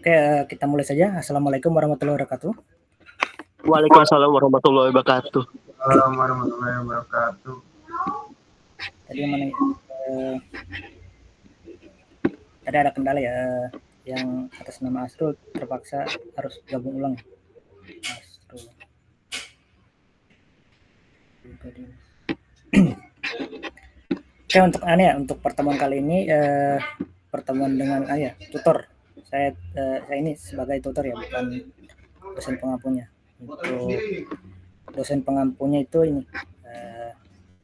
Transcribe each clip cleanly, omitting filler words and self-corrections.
Oke, kita mulai saja. Assalamualaikum warahmatullahi wabarakatuh. Waalaikumsalam warahmatullahi wabarakatuh. Assalamualaikum warahmatullahi wabarakatuh. Tadi mana? Tadi ada kendala ya, yang atas nama Asrul terpaksa harus gabung ulang. Asrul. Oke, untuk pertemuan kali ini pertemuan dengan tutor. Saya ini sebagai tutor ya, bukan dosen pengampunya. Untuk dosen pengampunya itu ini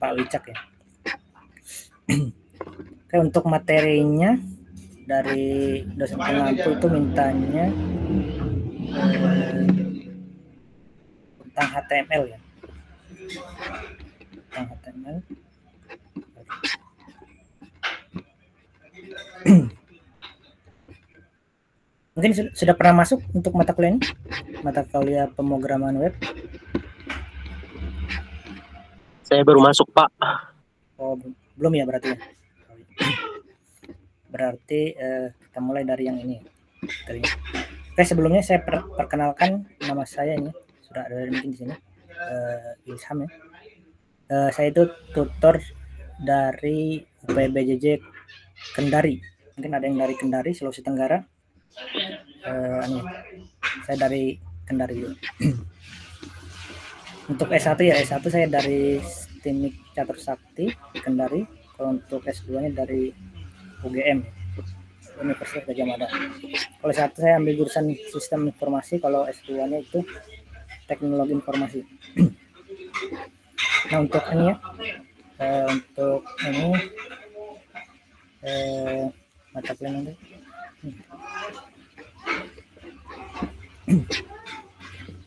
Pak Wicak ya. Oke, untuk materinya dari dosen pengampu itu mintanya tentang HTML ya. Tentang HTML. Mungkin sudah pernah masuk untuk mata kuliah ini? Mata kuliah pemrograman web? Saya baru masuk, Pak. Oh, belum ya berarti ya? Berarti kita mulai dari yang ini. Oke, sebelumnya saya perkenalkan nama saya ini. Sudah ada mungkin di sini. Ilham ya. Saya itu tutor dari UPBJJ Kendari. Mungkin ada yang dari Kendari, Sulawesi Tenggara. Saya dari Kendari juga. Untuk S1 ya, S1 saya dari Teknik Catur Sakti Kendari. Kalau untuk S2-nya dari UGM, Universitas Gadjah Mada. Kalau S1 saya ambil jurusan Sistem Informasi, kalau S2-nya itu Teknologi Informasi. Nah, untuk ini ya, untuk ini mata kuliah nanti.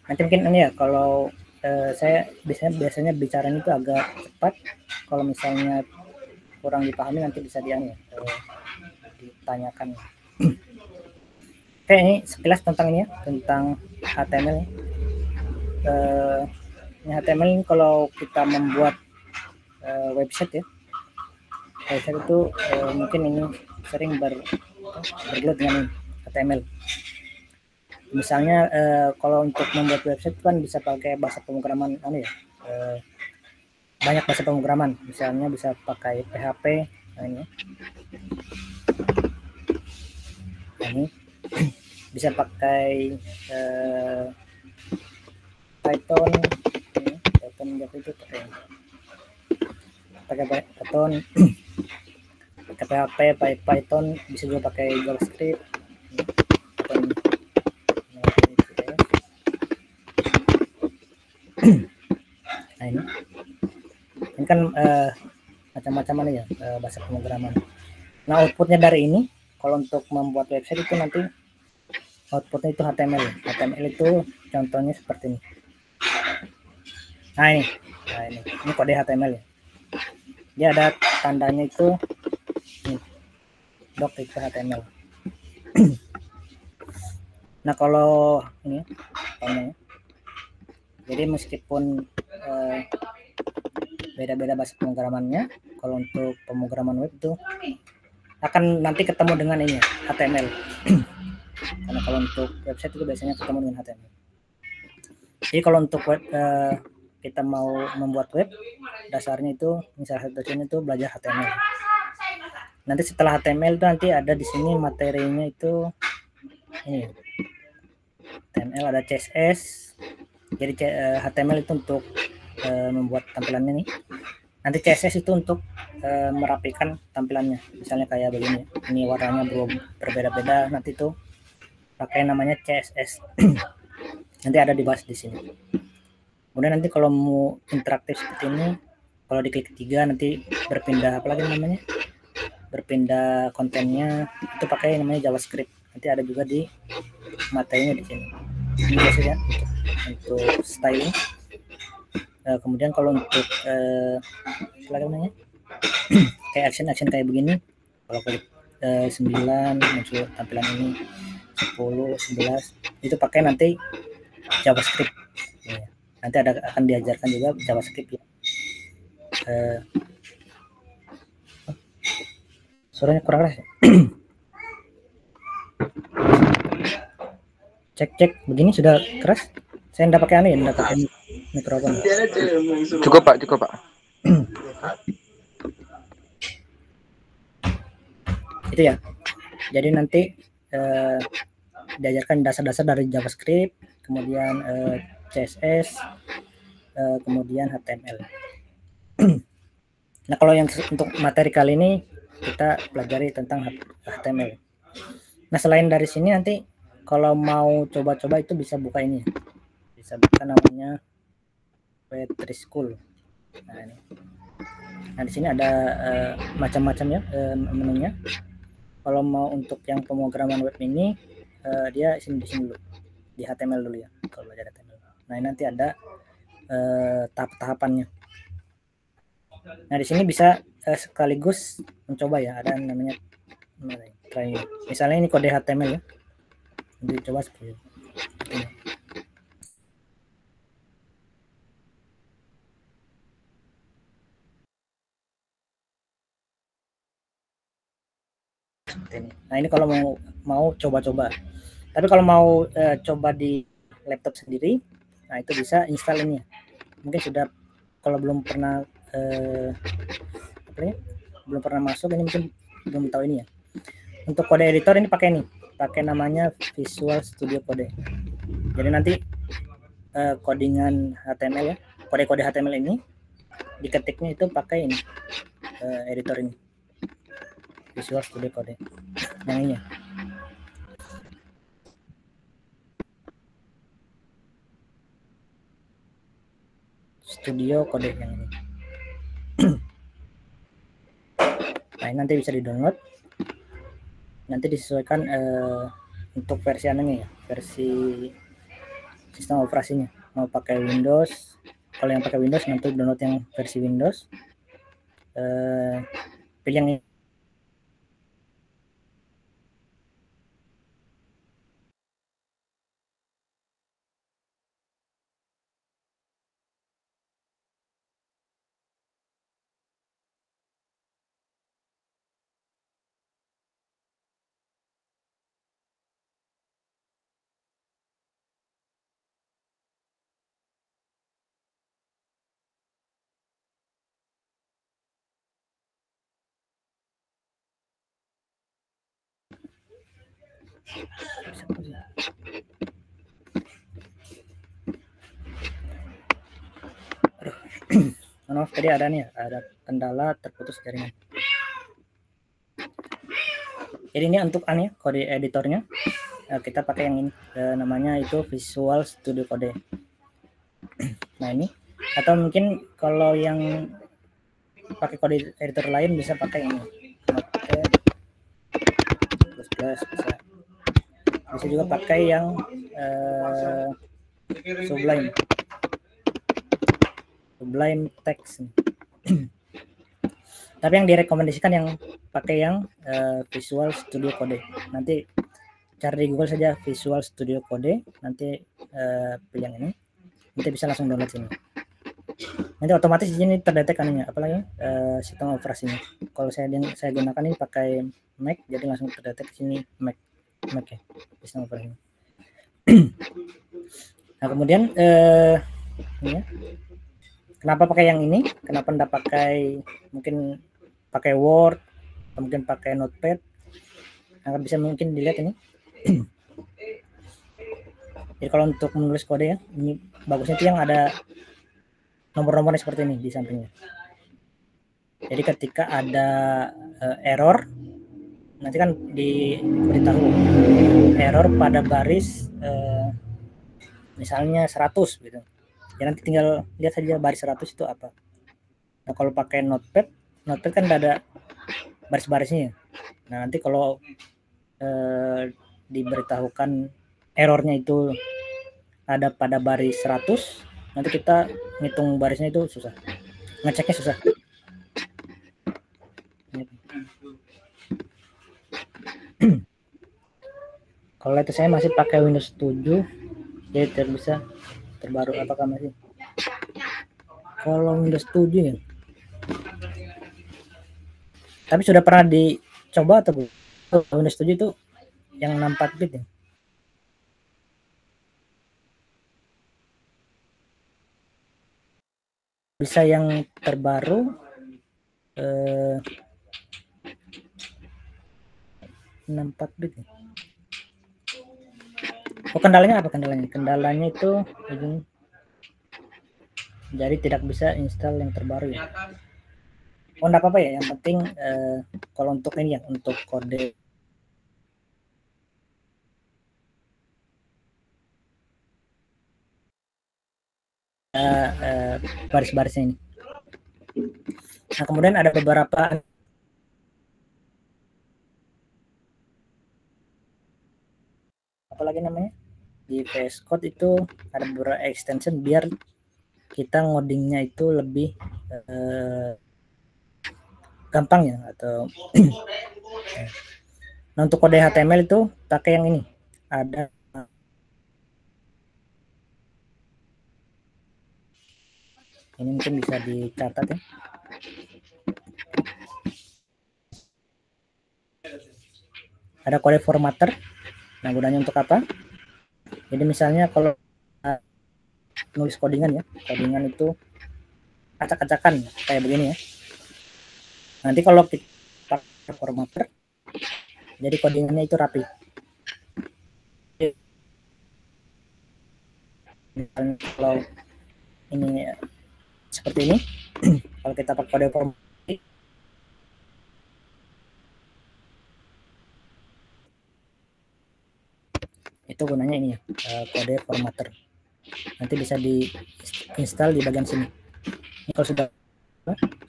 Nanti mungkin ini ya, kalau saya biasanya bicaranya itu agak cepat. Kalau misalnya kurang dipahami nanti bisa ditanyakan. Oke, ini sekilas tentang ini ya, tentang HTML. Ini HTML ini kalau kita membuat website ya, website itu mungkin ini sering bergelut dengan HTML. Misalnya kalau untuk membuat website kan bisa pakai bahasa pemrograman banyak bahasa pemrograman, misalnya bisa pakai PHP, ini bisa pakai Python, Python itu pakai Python, pakai PHP, pakai Python, bisa juga pakai JavaScript. Nah ini kan macam-macam ya bahasa pemrograman. Nah, outputnya dari ini, kalau untuk membuat website itu nanti outputnya itu HTML. HTML itu contohnya seperti ini. Nah ini kode HTML ya. Dia ada tandanya itu doc itu HTML. Nah, kalau ini tandanya, jadi meskipun beda-beda bahasa pemrogramannya, kalau untuk pemrograman web itu akan nanti ketemu dengan ini HTML. Karena kalau untuk website itu biasanya ketemu dengan HTML. Jadi kalau untuk web kita mau membuat web, dasarnya itu salah satu itu belajar HTML. Nanti setelah HTML itu nanti ada di sini materinya itu ini. HTML ada CSS. Jadi HTML itu untuk membuat tampilannya nih. Nanti CSS itu untuk merapikan tampilannya. Misalnya kayak begini. Ini warnanya berbeda-beda. Nanti itu pakai namanya CSS. Nanti ada dibahas di sini. Kemudian nanti kalau mau interaktif seperti ini, kalau diklik 3 nanti berpindah apa lagi namanya? Berpindah kontennya itu pakai namanya JavaScript. Nanti ada juga di materinya di sini. Ini biasanya untuk styling. Kemudian kalau untuk apa lagi namanya? Kayak action kayak begini. Kalau klik 9 muncul tampilan ini, 10, 11 itu pakai nanti JavaScript. Ya. Nanti akan diajarkan juga JavaScript ya. Suaranya kurang keras ya. Cek begini sudah keras. Saya enggak pakai aneh, enggak pakai mikrofon. Cukup Pak. Itu ya. Jadi nanti diajarkan dasar-dasar dari JavaScript, kemudian CSS, kemudian HTML. Nah, kalau yang untuk materi kali ini kita pelajari tentang HTML. Nah, selain dari sini nanti kalau mau coba-coba itu bisa buka ini. Bisa buka namanya Petri School. Nah, ini. Nah, di sini ada macam-macam ya menunya. Kalau mau untuk yang pemrograman web ini dia di sini dulu. Di HTML dulu ya, kalau belajar HTML. Nah, ini nanti ada tahap-tahapannya. Nah, di sini bisa sekaligus mencoba ya, ada namanya try. Misalnya ini kode HTML ya. Nanti coba seperti ini. Nah, ini kalau mau coba-coba. Tapi kalau mau coba di laptop sendiri, nah itu bisa install ini. Mungkin sudah, kalau belum pernah belum pernah masuk, ini mungkin belum tahu ini ya. Untuk kode editor ini pakai ini, pakai namanya Visual Studio Code. Jadi nanti codingan HTML ya, kode-kode HTML ini diketiknya itu pakai ini editor ini, Visual Studio Code yang ini ya. Studio Code yang ini. Nah, ini nanti bisa di-download. Nanti disesuaikan untuk versi anehnya ya, versi sistem operasinya. Mau pakai Windows, kalau yang pakai Windows nanti download yang versi Windows. Pilih yang ini. Maaf, tadi ada nih, ada kendala terputus jaringan. Jadi ini untuk aneh kode editornya, kita pakai yang ini, namanya itu Visual Studio Code. Nah, ini, atau mungkin kalau yang pakai kode editor lain bisa pakai ini, bisa juga pakai yang Sublime Text. Tapi yang direkomendasikan yang pakai yang Visual Studio Code. Nanti cari di Google saja Visual Studio Code, nanti pilih yang ini, nanti bisa langsung download sini. Nanti otomatis di sini terdetek aninya, apalagi sistem operasinya. Kalau saya gunakan ini pakai Mac, jadi langsung terdetek sini Mac ya, sistem operasinya. Nah, kemudian ini ya. Kenapa pakai yang ini? Kenapa enggak pakai, mungkin pakai Word atau mungkin pakai Notepad? Nah, bisa mungkin dilihat ini. Jadi kalau untuk menulis kode ya, ini bagusnya itu yang ada nomor-nomornya seperti ini di sampingnya. Jadi ketika ada error, nanti kan diberitahu error pada baris misalnya 100 gitu. Ya nanti tinggal lihat saja baris 100 itu apa. Nah, kalau pakai Notepad kan ada baris-barisnya. Nah, nanti kalau diberitahukan errornya itu ada pada baris 100, nanti kita ngitung barisnya itu susah. Ngeceknya susah. Kalau itu saya masih pakai Windows 7, jadi bisa terbaru apakah masih? Kalau Windows 7 ya. Tapi sudah pernah dicoba atau belum? Windows 7 itu yang 64 bit ya. bisa yang terbaru 64 bit. Oh, kendalanya apa kendalanya? Kendalanya itu jadi tidak bisa install yang terbaru ya. Oh, enggak apa-apa ya. Yang penting kalau untuk ini ya, untuk kode baris-barisnya ini. Nah, kemudian ada beberapa apalagi namanya di VS Code itu ada beberapa extension biar kita ngodingnya itu lebih gampang ya atau nah, untuk kode HTML itu pakai yang ini, ada ini mungkin bisa dicatat ya. Ada kode formatter. Nah, gunanya untuk apa? Jadi misalnya kalau nulis codingan ya, codingan itu acak-acakan kayak begini ya. Nanti kalau kita pakai formatter, jadi codingannya itu rapi. Misalnya kalau ini seperti ini, kalau kita pakai kode formatter, itu gunanya ini ya, kode formatter. Nanti bisa diinstal di bagian sini. Ini kalau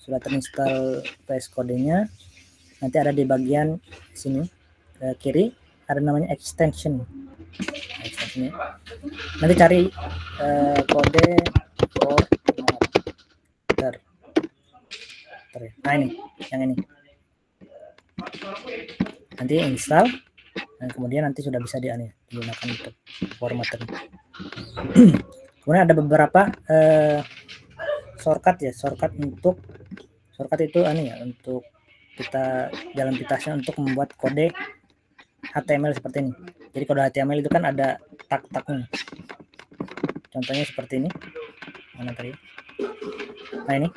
sudah terinstall VS Code-nya, nanti ada di bagian sini kiri ada namanya extension. Nanti cari kode formatter. Nah, ini yang ini. Nanti install dan kemudian nanti sudah bisa digunakan untuk formatter. Kemudian ada beberapa shortcut ya, shortcut itu ya, untuk kita jalan pintasnya untuk membuat kode HTML seperti ini. Jadi kode HTML itu kan ada tag-tagnya. Contohnya seperti ini. Mana tadi? Nah, ini.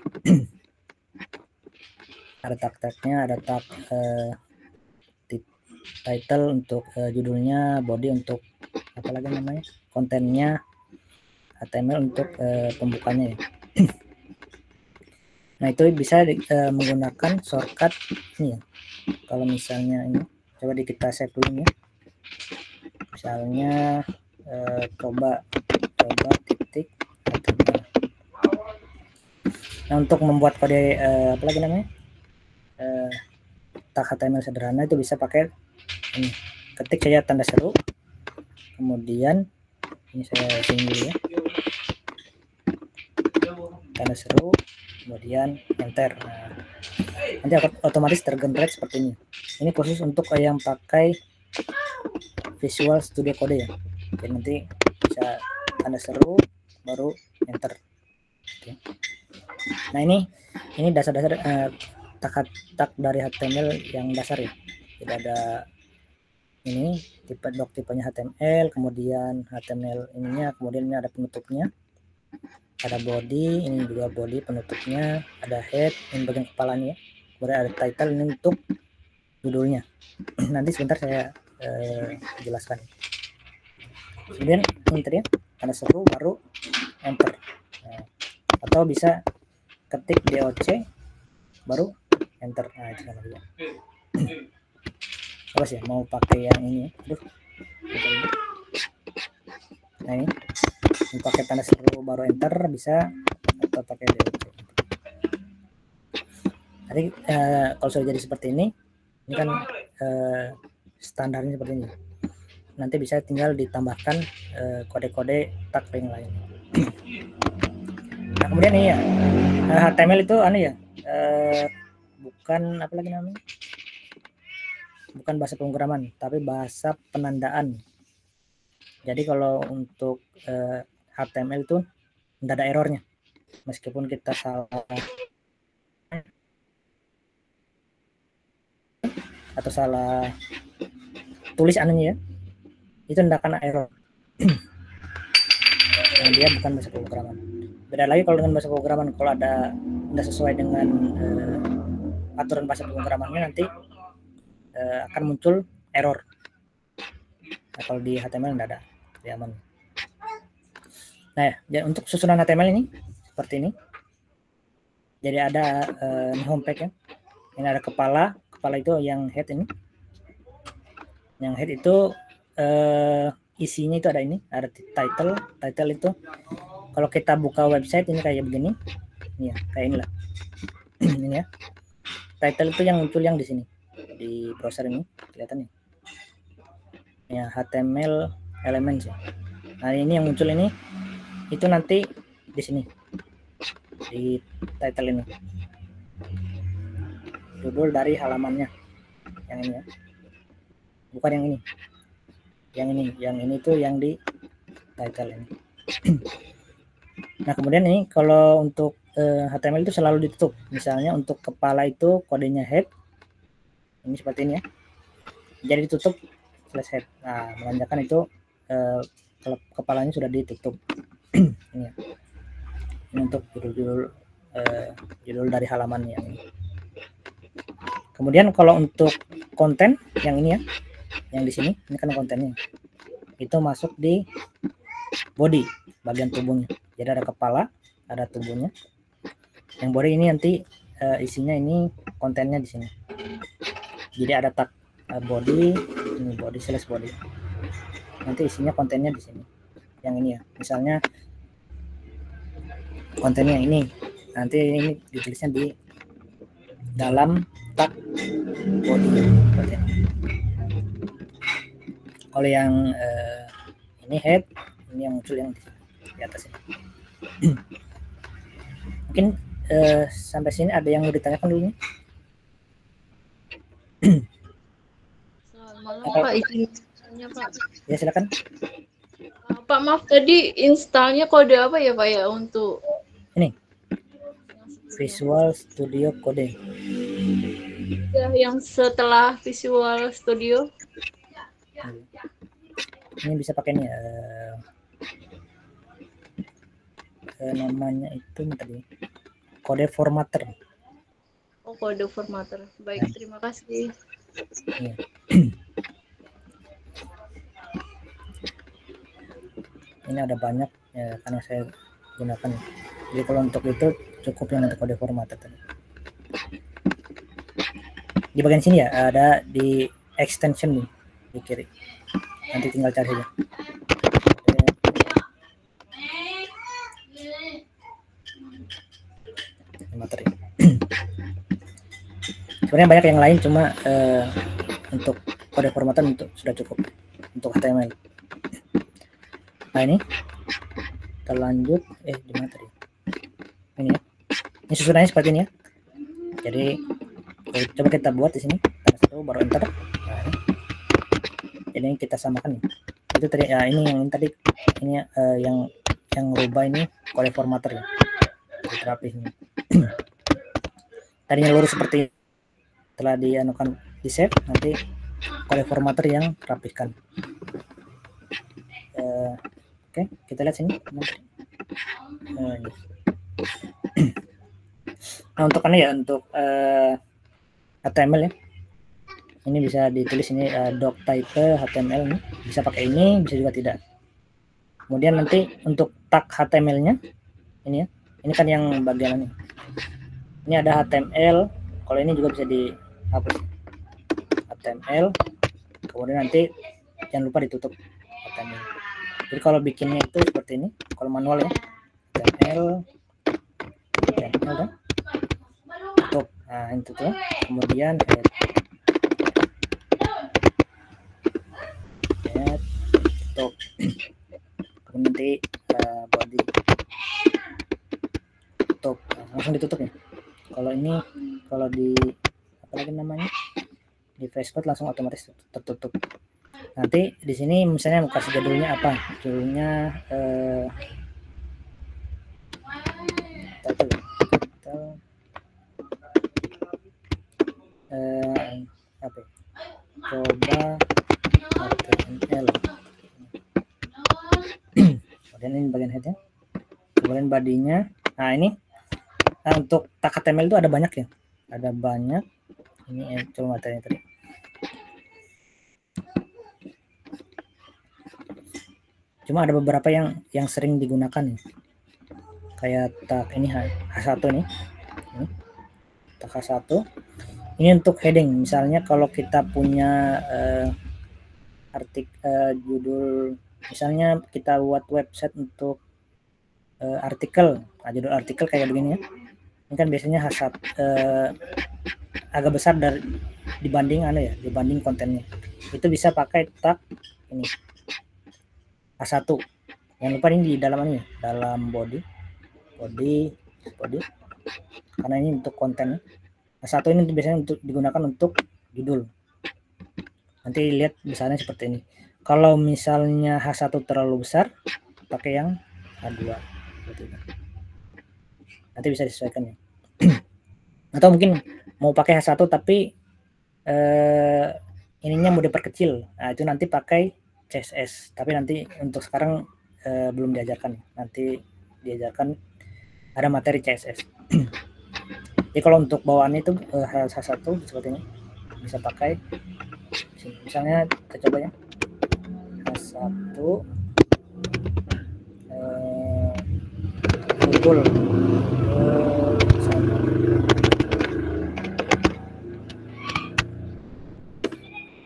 Ada tag-tagnya, ada tag title untuk judulnya, body untuk apa lagi namanya, kontennya, HTML untuk pembukanya ya. Nah, itu bisa menggunakan shortcut ini ya. Kalau misalnya ini coba kita save dulu ya. Misalnya coba titik HTML. Nah, untuk membuat kode apa lagi namanya, tag HTML sederhana itu bisa pakai ini. Ketik saja tanda seru, kemudian ini saya singgung dulu ya, tanda seru, kemudian enter. Nah, nanti otomatis tergenerate seperti ini. Ini khusus untuk yang pakai Visual Studio Code ya. Jadi nanti bisa tanda seru baru enter. Oke. Nah, ini dasar-dasar tag dari HTML yang dasar ya. Tidak ada ini tipenya HTML, kemudian HTML ininya, kemudian ini ada penutupnya, ada body, ini juga body penutupnya, ada head, ini bagian kepalanya, kemudian ada title, ini untuk judulnya. Nanti sebentar saya jelaskan. Kemudian enter ya, tanda seru baru enter. Nah, atau bisa ketik doc baru enter. Nah, itu kan juga. Apa sih mau pakai yang ini? Aduh. Nah, ini pakai tanda seru baru enter bisa, atau pakai doc. Jadi kalau sudah jadi seperti ini kan standarnya seperti ini. Nanti bisa tinggal ditambahkan kode-kode tag yang lain. Nah, kemudian ini ya, HTML itu ya, bukan apa lagi namanya, bukan bahasa pemrograman, tapi bahasa penandaan. Jadi kalau untuk HTML itu tidak ada errornya, meskipun kita salah atau salah tulis anunya ya, itu tidak akan error. Nah, dia bukan bahasa pemrograman. Beda lagi kalau dengan bahasa pemrograman, kalau ada nggak sesuai dengan aturan bahasa pemrogramannya nanti akan muncul error. Nah, kalau di HTML nggak ada, jadi aman. Nah, ya, untuk susunan HTML ini seperti ini. Jadi ada home page ya. Ini ada kepala itu yang head ini. Yang head itu isinya itu ada ini, ada title itu. Kalau kita buka website ini kayak begini, ini ya, kayak inilah. Ini ya. Title itu yang muncul yang di sini di browser ini kelihatan nih. Ya, HTML elements ya. Nah, ini yang muncul ini itu nanti di sini di title ini. Judul dari halamannya. Yang ini ya. Bukan yang ini. Yang ini tuh yang di title ini. Nah, kemudian ini kalau untuk HTML itu selalu ditutup. Misalnya untuk kepala itu kodenya head. Ini seperti ini ya. Jadi ditutup slash head. Nah, menandakan itu kalau kepalanya sudah ditutup. Ini ya. Ini untuk judul dari halaman yang ini. Kemudian kalau untuk konten yang ini ya, yang di sini, ini kan kontennya. Itu masuk di body, bagian tubuhnya. Jadi ada kepala, ada tubuhnya. Yang body ini nanti isinya ini kontennya di sini. Jadi ada tag body, ini body slash body. Nanti isinya kontennya di sini. Yang ini ya. Misalnya kontennya ini, nanti ini ditulisnya di dalam tag body. Kalau yang ini head, ini yang muncul yang di atas ini. Mungkin sampai sini ada yang mau ditanyakan dulu nih? Selamat malam Pak, izin tanya Pak. Ya silakan. Pak maaf tadi installnya kode apa ya Pak ya untuk ini Visual Studio Code. Ya, yang setelah Visual Studio. Ini bisa pakai ini namanya itu tadi kode formatter. Oh, kode formatter. Baik, terima kasih. Ya. Ini ada banyak ya, karena saya gunakan. Jadi kalau untuk itu cukup yang untuk kode formatter tadi. Di bagian sini ya ada di extension nih di kiri. Nanti tinggal cari aja. Materi. Sebenarnya banyak yang lain, cuma untuk kode formatter untuk sudah cukup untuk HTML. Nah ini kita lanjut di materi. Ini ya. Ini susunannya seperti ini ya. Jadi coba kita buat di sini. Satu baru enter. Nah, ini kita samakan. Itu tadi ya, ini yang tadi ini yang rubah ini kode formatter ya. Rapi ini. Tadinya lurus seperti telah dianukan di save, nanti kode formatter yang rapihkan. Oke, kita lihat sini. Nah, untuk ini ya, untuk HTML ya. Ini bisa ditulis ini doc type HTML ini. Bisa pakai ini, bisa juga tidak. Kemudian nanti untuk tag HTML-nya ini ya. Ini kan yang bagian ini. Ini ada HTML. Kalau ini juga bisa dihapus. HTML. Kemudian nanti jangan lupa ditutup HTML. Jadi kalau bikinnya itu seperti ini. Kalau manual ya. HTML kan. Tutup. Nah, itu tuh. Kemudian tutup. Kemudian nanti body. Tutup. Nah, langsung ditutup ya. Kalau ini, kalau di apa lagi namanya, di VS Code langsung otomatis tertutup. Nanti di sini misalnya mau kasih judulnya apa? Judulnya apa? Coba HTML. Kemudian ini bagian headnya. kemudian bodinya. Nah ini untuk tag HTML itu ada banyak ya, ada banyak. Ini coba materinya tadi. Cuma ada beberapa yang sering digunakan ya, kayak tag ini H1 nih, ini tag H1. Ini untuk heading. Misalnya kalau kita punya judul, misalnya kita buat website untuk artikel, judul artikel kayak begini ya. Ini kan biasanya H1 agak besar dibanding dibanding kontennya. Itu bisa pakai tag ini H1. Jangan lupa ini di dalam ini, dalam body. Karena ini untuk konten. H1 ini biasanya digunakan untuk judul. Nanti lihat besarnya seperti ini. Kalau misalnya H1 terlalu besar, pakai yang H2. Nanti bisa disesuaikan ya. Atau mungkin mau pakai H1 tapi ininya mau diperkecil. Nah, itu nanti pakai CSS. Tapi nanti untuk sekarang belum diajarkan. Nanti diajarkan, ada materi CSS. Jadi kalau untuk bawaannya itu H1 seperti ini, bisa pakai. Misalnya kita coba ya, H1 Google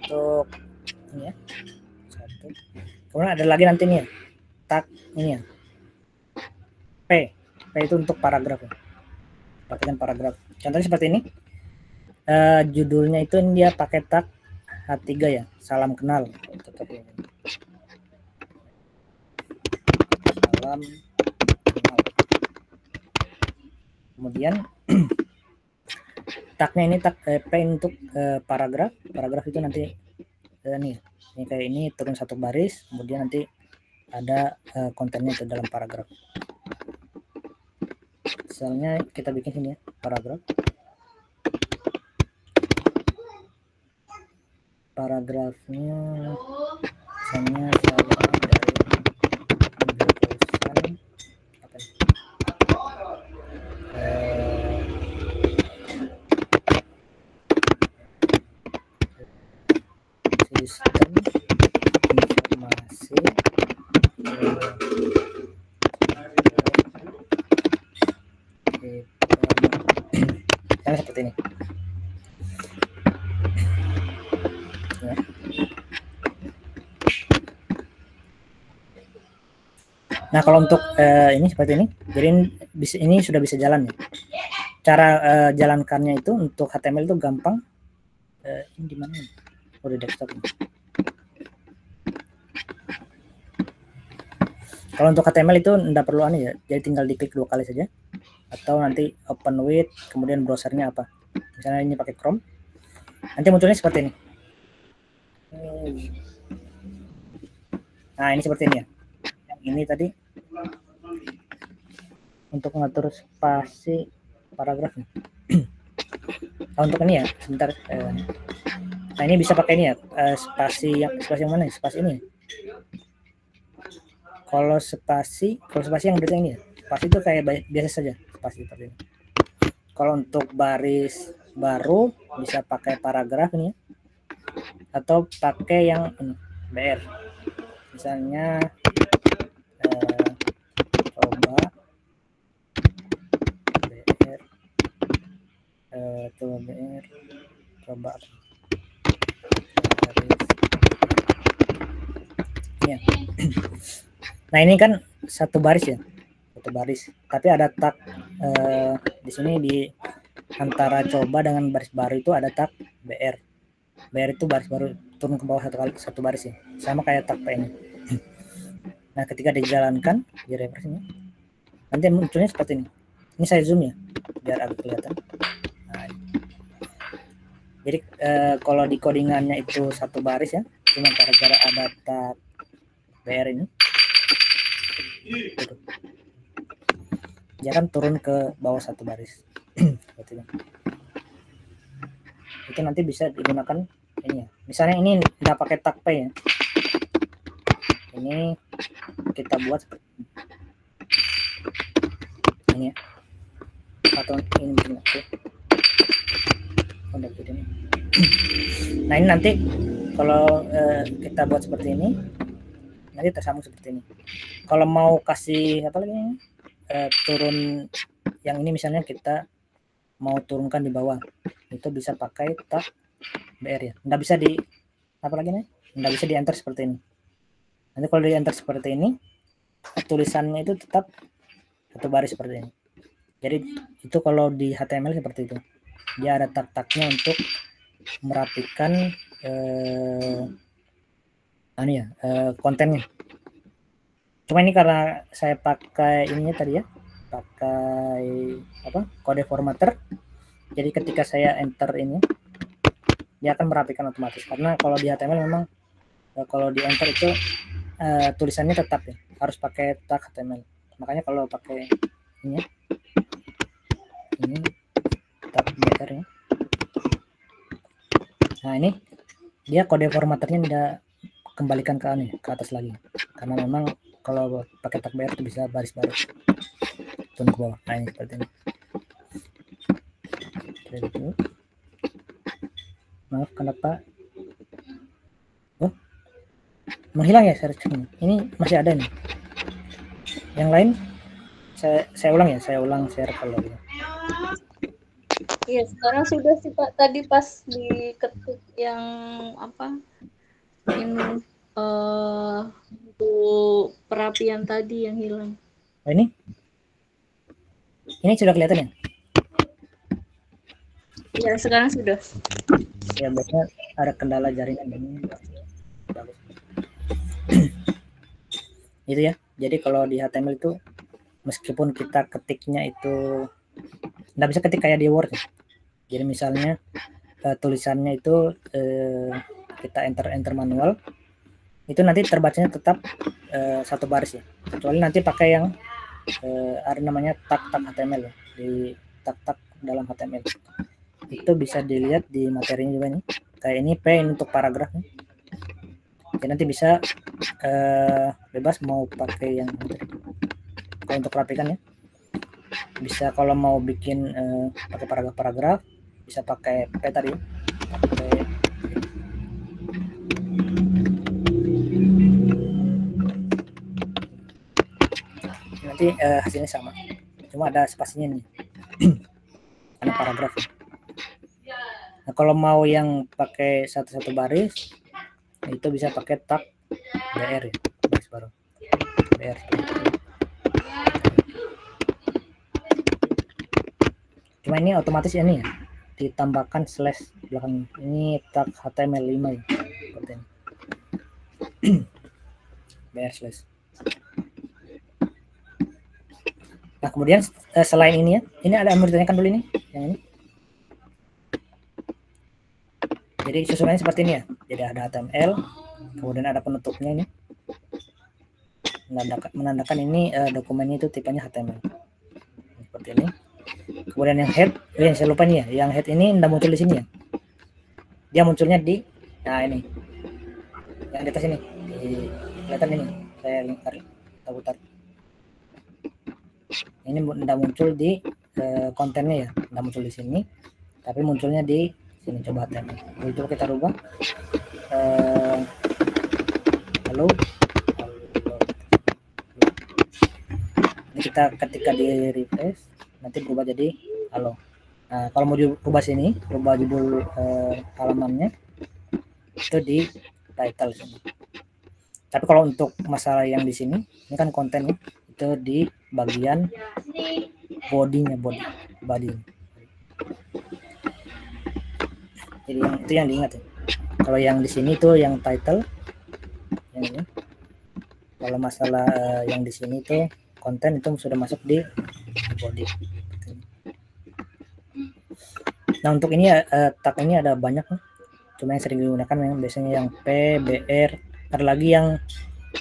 untuk ini ya, satu. Kemudian ada lagi nanti nih ya, tag ini ya, P itu untuk paragraf ya. Pakaikan paragraf. Contohnya seperti ini. Judulnya itu dia pakai tag H3 ya, salam kenal. Salam kenal. Kemudian tagnya ini tag P untuk paragraf. Paragraf itu nanti ini kayak ini turun satu baris, kemudian nanti ada kontennya itu dalam paragraf. Misalnya kita bikin sini ya, paragraf. Paragrafnya misalnya saya dari sistem informasi seperti ini ya. Nah kalau untuk ini seperti ini, jadi ini sudah bisa jalan ya. Cara jalankannya itu untuk HTML itu gampang. Ini di mana? Oh, di desktop ini. Kalau untuk HTML itu tidak perlu ya, jadi tinggal diklik 2 kali saja. Atau nanti open with, kemudian browsernya apa. Misalnya ini pakai Chrome, nanti munculnya seperti ini. Nah ini seperti ini ya. Yang ini tadi untuk mengatur spasi paragrafnya. Nah, untuk ini ya, sebentar. Nah ini bisa pakai ini ya, spasi yang mana? Spasi ini. Kalau spasi yang berarti ini ya. Spasi itu kayak biasa saja, spasi seperti ini. Kalau untuk baris baru bisa pakai paragraf ini ya. Atau pakai yang ini, BR. Misalnya coba BR coba ya. Nah ini kan satu baris ya, satu baris, tapi ada tag di sini di antara coba dengan baris baru itu ada tag BR. BR itu baris baru, turun ke bawah satu baris ya, sama kayak tag P ini. Nah ketika dijalankan di refresh ini, nanti munculnya seperti ini. Ini saya zoom ya biar agak kelihatan. Nah, jadi kalau di codingannya itu satu baris ya, cuma gara-gara ada tag BR ini, dia kan turun ke bawah satu baris. Seperti itu. Itu nanti bisa digunakan ini ya. Misalnya ini nggak pakai tag P ya. Ini kita buat seperti ini. ini ya. Atau ini mungkin oke. Udah begini. Nah ini nanti kalau kita buat seperti ini, nanti tersambung seperti ini. Kalau mau kasih apa lagi turun yang ini, misalnya kita mau turunkan di bawah, itu bisa pakai tab BR ya. Nggak bisa di apa lagi nih? Nggak bisa di enter seperti ini. Nanti kalau di enter seperti ini, tulisannya itu tetap satu baris seperti ini. Jadi itu kalau di HTML seperti itu. Dia ada tak-taknya untuk merapikan kontennya. Cuma ini karena saya pakai ininya tadi ya, pakai kode formatter. Jadi ketika saya enter ini, dia akan merapikan otomatis. Karena kalau di HTML memang kalau di enter itu tulisannya tetap ya, harus pakai tag HTML. Makanya kalau pakai ini tag BR ya. Nah ini dia kode formatternya tidak kembalikan ke atas lagi, karena memang kalau pakai tag BR itu bisa baris-baris turun ke bawah. Nah ini seperti ini. Gitu. Maaf kenapa menghilang ya search-nya. Ini masih ada nih. Yang lain saya ulang share kalau gitu. Iya, sekarang sudah sih Pak. Tadi pas diketik yang ini untuk perapian tadi yang hilang. Oh, ini sudah kelihatan ya? Ya, sekarang sudah. Ya, biasanya ada kendala jaringan ini. Bagus. Itu ya. Jadi kalau di HTML itu meskipun kita ketiknya itu nggak bisa ketik kayak di Word ya. Jadi misalnya tulisannya itu kita enter manual, itu nanti terbacanya tetap satu baris ya. Kecuali nanti pakai yang ada namanya tag HTML ya, di tag dalam HTML. Itu bisa dilihat di materinya juga nih. Kayak ini P ini untuk paragraf nih. Jadi nanti bisa bebas mau pakai yang kalau untuk rapikan ya. Bisa kalau mau bikin pakai paragraf bisa pakai P tadi. Pakai nanti hasilnya sama. Cuma ada spasinya nih. Karena paragraf ya. Nah, kalau mau yang pakai satu baris itu bisa pakai tag BR ya, baris baru BR. Cuma ini otomatis ini ya, ditambahkan slash belakang ini tag HTML5 ya, seperti ini. BR slash. Nah kemudian selain ini ya, ini ada yang mau ditanyakan dulu ini, yang ini. Jadi susunannya seperti ini ya. Jadi ada HTML, kemudian ada penutupnya ini, menandakan ini dokumennya itu tipenya HTML. Seperti ini. Kemudian yang head, yang saya lupa nih ya, yang head ini tidak muncul di sini ya. Dia munculnya di, nah ini, yang di atas ini, kelihatan ini, saya lingkar, kita putar. Ini tidak muncul di kontennya ya, tidak muncul di sini, tapi munculnya di sini. Coba HTML. Itu kita rubah. Halo. Ini kita ketika di refresh nanti berubah jadi halo. Nah, kalau mau diubah sini, rubah judul halamannya itu di title sini. Tapi kalau untuk masalah yang di sini, ini kan kontennya itu di bagian body-nya, body. Jadi itu yang diingat ya. Kalau yang di sini tuh yang title, yang ini. Kalau masalah yang di sini tuh konten itu sudah masuk di body. Nah untuk ini tag ini ada banyak, cuma yang sering digunakan memang biasanya yang P, BR. Ada lagi yang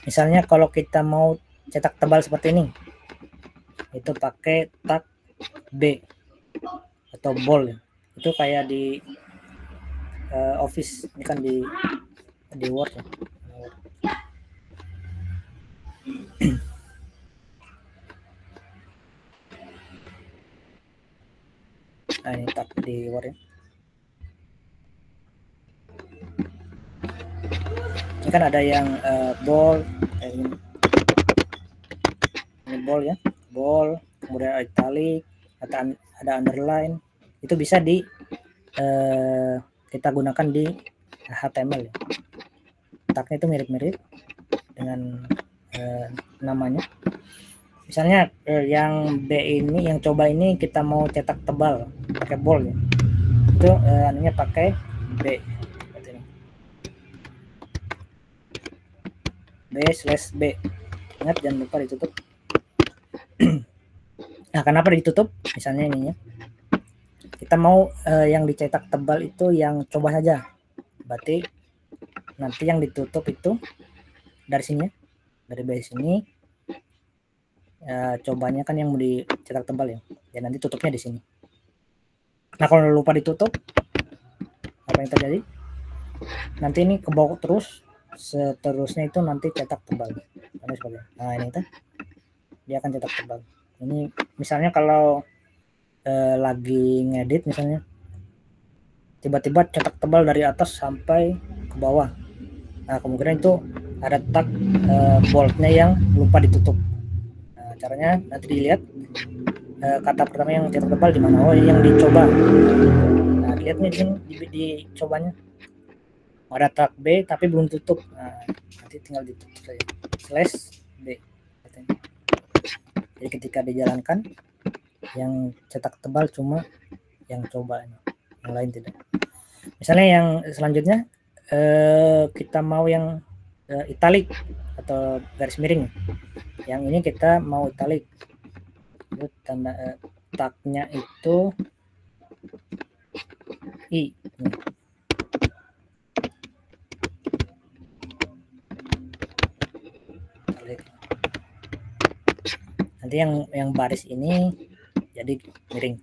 misalnya kalau kita mau cetak tebal seperti ini, itu pakai tag B atau bold. Itu kayak di Office, ini kan di Word ya. di Word ya. Ini kan ada yang bold, ini bold ya, bold, kemudian italic, ada underline, itu bisa di kita gunakan di HTML ya. Tagnya itu mirip-mirip dengan namanya. Misalnya yang B ini, yang coba ini kita mau cetak tebal pakai bold ya, itu anunya pakai B. B/B. Ingat jangan lupa ditutup. Nah, kenapa ditutup? Misalnya ininya. Kita mau yang dicetak tebal itu yang coba saja. Berarti nanti yang ditutup itu dari sini, dari base sini. Cobanya kan yang mau dicetak tebal ya. Ya nanti tutupnya di sini. Nah, kalau lupa ditutup, apa yang terjadi? Nanti ini ke bawah terus. Seterusnya itu nanti cetak tebal. Nah, ini kan dia akan cetak tebal. Ini misalnya kalau lagi ngedit misalnya, tiba-tiba cetak tebal dari atas sampai ke bawah. Nah, kemungkinan itu ada tag boldnya yang lupa ditutup. Nah, caranya nanti dilihat kata pertama yang cetak tebal di mana. Oh, ini yang dicoba. Nah, lihat nih di cobanya. Ada tag B tapi belum tutup. Nah, nanti tinggal ditutup saja. /B. Jadi ketika dijalankan, yang cetak tebal cuma yang coba, yang lain tidak. Misalnya yang selanjutnya kita mau yang italic atau garis miring. Yang ini kita mau italic. Itu tanda tagnya itu I. Nanti yang baris ini jadi miring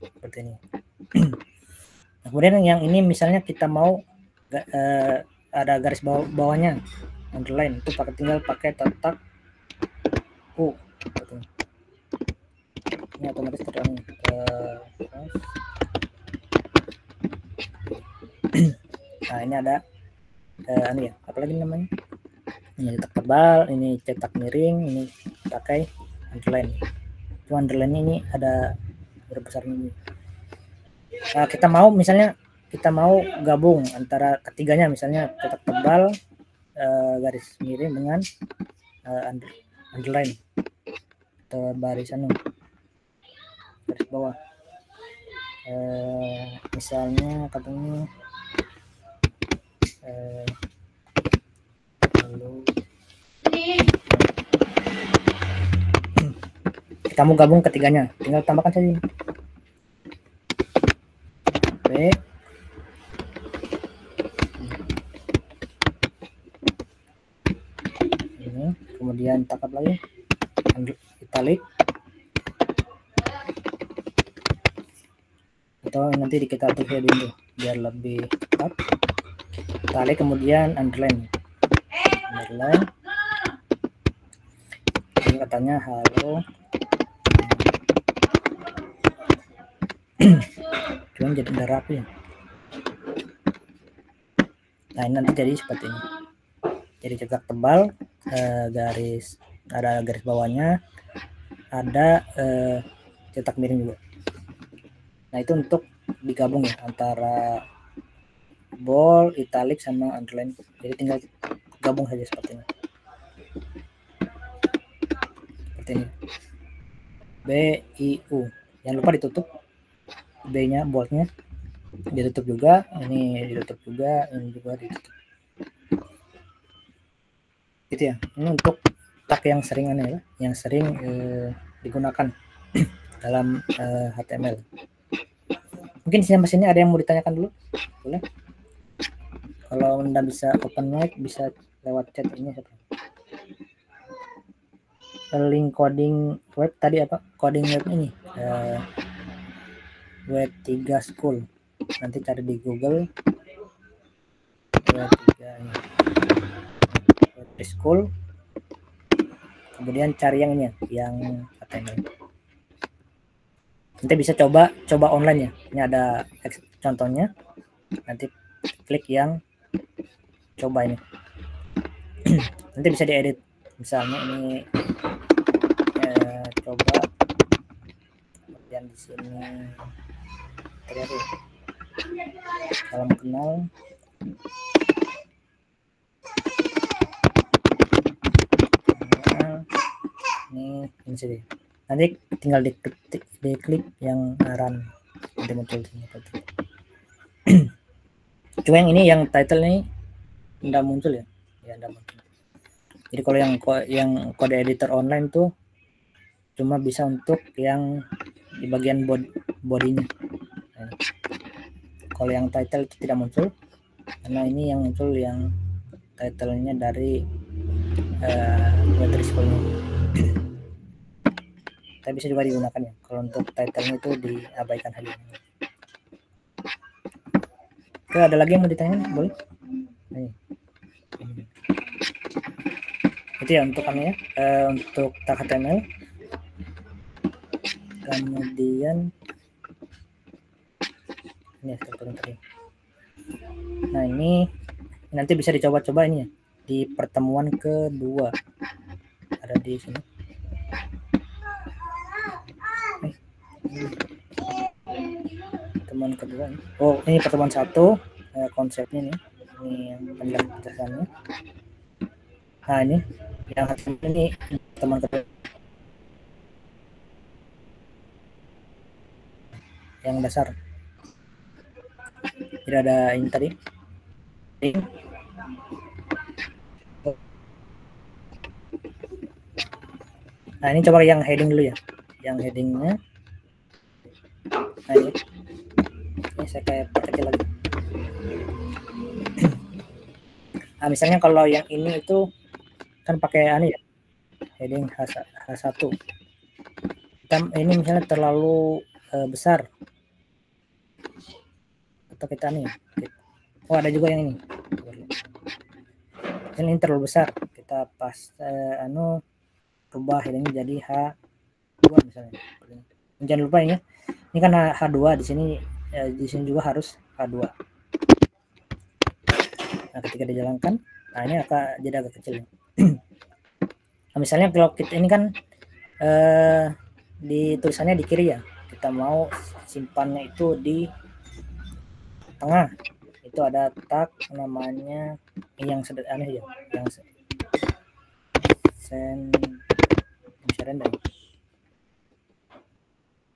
seperti ini. Nah, kemudian yang ini misalnya kita mau ada garis bawahnya underline, itu tinggal pakai tag U. Ini otomatis terang. Nah, ini ada ya, apalagi namanya? Ini cetak tebal, ini cetak miring, ini pakai underline. Itu underline ini ada besar ini. Nah, kita mau misalnya gabung antara ketiganya, misalnya cetak tebal garis miring dengan underline atau barisan garis bawah. Misalnya katanya kita mau gabung ketiganya, tinggal tambahkan saja B. Ini kemudian tangkap lagi italic, atau nanti kita atur dulu biar lebih tepat. Italic kemudian underline. Ini katanya halo. Cuman jadi udah rapi. Nah, ini nanti jadi seperti ini. Jadi cetak tebal, garis, ada garis bawahnya, ada cetak miring juga. Nah, itu untuk digabung ya antara bold, italic sama underline. Jadi tinggal gabung saja seperti ini. Seperti ini. B, I, U. Jangan lupa ditutup. B-nya, boldnya ditutup juga, ini ditutup juga, ini juga ditutup. Gitu ya. Ini untuk tag yang sering yang sering digunakan dalam HTML. Mungkin sampai sini ada yang mau ditanyakan dulu? Boleh. Kalau Anda bisa open mic, bisa lewat chat ini. Link coding web tadi apa? Coding web ini. Web 3 School. Nanti cari di Google. Web 3 ini. Web 3 School. Kemudian cari yang ini, yang HTML. Nanti bisa coba online ya. Ini ada contohnya. Nanti klik yang coba ini. Nanti bisa diedit. Misalnya ini coba yang di sini terlihat salam kenal. Ini sini. Nanti tinggal diklik yang run, nanti muncul sini. Cuma yang ini yang title ini tidak muncul ya, tidak muncul. Jadi kalau yang kode editor online tuh cuma bisa untuk yang di bagian bodinya. Kalau yang title itu tidak muncul, karena ini yang muncul yang titlenya dari School-nya. Tapi bisa juga digunakan ya. Kalau untuk titlenya itu diabaikan saja. Oke, ada lagi yang mau ditanyakan? Boleh? Itu ya untuk kami ya, untuk tag HTML. Kemudian ini tadi. Nah ini nanti bisa dicoba-coba ini ya di pertemuan kedua, ada di sini. Pertemuan kedua. Oh ini pertemuan 1, konsepnya nih. Ini yang penjelasannya. Nah ini yang ini pertemuan kedua. Yang dasar. Tidak ada ini tadi. Nah ini coba yang heading dulu ya. Yang headingnya. Nah ini saya kayak perkecil lagi. Nah misalnya kalau yang ini itu kan pakai ya, heading H1. Ini misalnya terlalu besar. Atau kita nih. Oh ada juga yang ini. Ini terlalu besar. Kita pas rubah ini jadi H2 misalnya. Jangan lupa ini. Ini kan H2 di sini juga harus H2. Nah, ketika dijalankan, nah ini akan jadi agak kecil. Nah, misalnya kalau kita ini kan di tulisannya di kiri ya. Kita mau simpannya itu di tengah. Itu ada tag namanya yang sederhana ya, yang